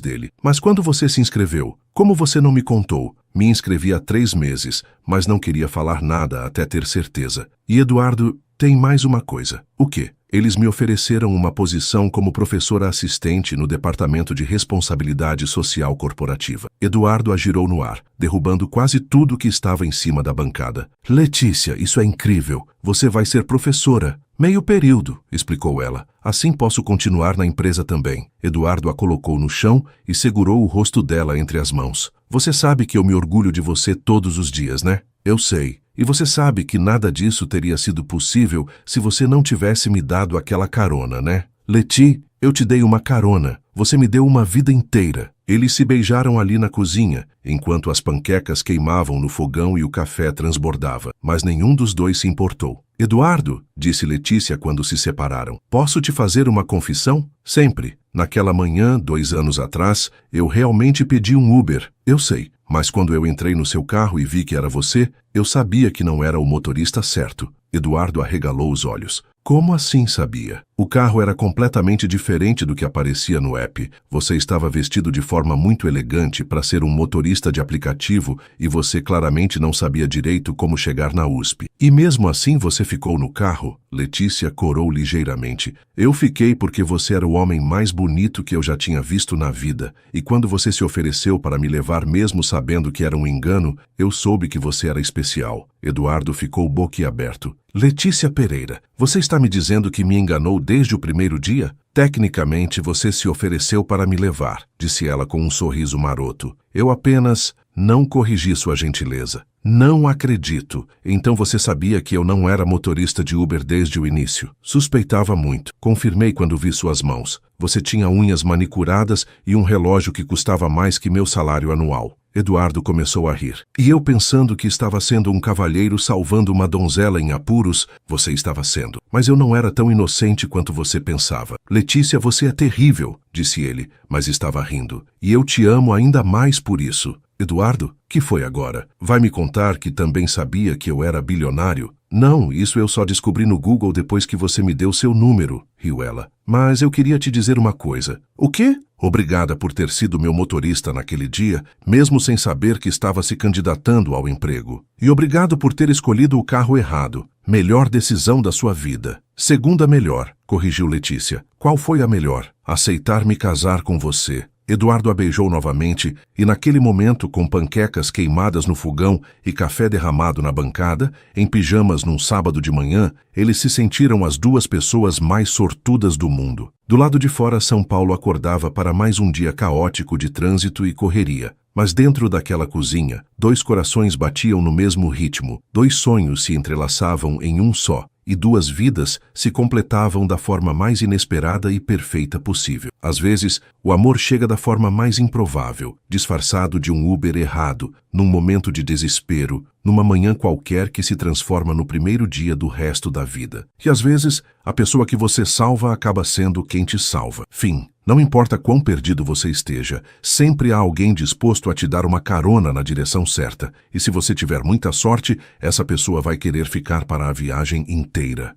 dele. Mas quando você se inscreveu? Como você não me contou? Me inscrevi há 3 meses, mas não queria falar nada até ter certeza. E Eduardo, tem mais uma coisa. O quê? Eles me ofereceram uma posição como professora assistente no Departamento de Responsabilidade Social Corporativa. Eduardo a girou no ar, derrubando quase tudo que estava em cima da bancada. Letícia, isso é incrível. Você vai ser professora. Meio período, explicou ela. Assim posso continuar na empresa também. Eduardo a colocou no chão e segurou o rosto dela entre as mãos. Você sabe que eu me orgulho de você todos os dias, né? Eu sei. E você sabe que nada disso teria sido possível se você não tivesse me dado aquela carona, né? Leti, eu te dei uma carona. Você me deu uma vida inteira. Eles se beijaram ali na cozinha, enquanto as panquecas queimavam no fogão e o café transbordava. Mas nenhum dos dois se importou. Eduardo, disse Letícia quando se separaram, posso te fazer uma confissão? Sempre. Naquela manhã, 2 anos atrás, eu realmente pedi um Uber. Eu sei. Mas quando eu entrei no seu carro e vi que era você, eu sabia que não era o motorista certo. Eduardo arregalou os olhos. Como assim sabia? O carro era completamente diferente do que aparecia no app. Você estava vestido de forma muito elegante para ser um motorista de aplicativo e você claramente não sabia direito como chegar na USP. E mesmo assim você ficou no carro? Letícia corou ligeiramente. Eu fiquei porque você era o homem mais bonito que eu já tinha visto na vida. E quando você se ofereceu para me levar mesmo sabendo que era um engano, eu soube que você era especial. Eduardo ficou boquiaberto. Letícia Pereira, você está me dizendo que me enganou desde o primeiro dia? Tecnicamente, você se ofereceu para me levar, disse ela com um sorriso maroto. Eu apenas não corrigi sua gentileza. Não acredito. Então você sabia que eu não era motorista de Uber desde o início. Suspeitava muito. Confirmei quando vi suas mãos. Você tinha unhas manicuradas e um relógio que custava mais que meu salário anual. Eduardo começou a rir. E eu pensando que estava sendo um cavalheiro salvando uma donzela em apuros, você estava sendo. Mas eu não era tão inocente quanto você pensava. Letícia, você é terrível, disse ele, mas estava rindo. E eu te amo ainda mais por isso. Eduardo, que foi agora? Vai me contar que também sabia que eu era bilionário? Não, isso eu só descobri no Google depois que você me deu seu número, riu ela. Mas eu queria te dizer uma coisa. O quê? Obrigada por ter sido meu motorista naquele dia, mesmo sem saber que estava se candidatando ao emprego. E obrigado por ter escolhido o carro errado. Melhor decisão da sua vida. Segunda melhor, corrigiu Letícia. Qual foi a melhor? Aceitar me casar com você. Eduardo a beijou novamente e naquele momento, com panquecas queimadas no fogão e café derramado na bancada, em pijamas num sábado de manhã, eles se sentiram as 2 pessoas mais sortudas do mundo. Do lado de fora, São Paulo acordava para mais um dia caótico de trânsito e correria. Mas dentro daquela cozinha, 2 corações batiam no mesmo ritmo, 2 sonhos se entrelaçavam em um só. E 2 vidas se completavam da forma mais inesperada e perfeita possível. Às vezes, o amor chega da forma mais improvável, disfarçado de um Uber errado, num momento de desespero, numa manhã qualquer que se transforma no primeiro dia do resto da vida. E às vezes, a pessoa que você salva acaba sendo quem te salva. Fim. Não importa quão perdido você esteja, sempre há alguém disposto a te dar uma carona na direção certa, e se você tiver muita sorte, essa pessoa vai querer ficar para a viagem inteira.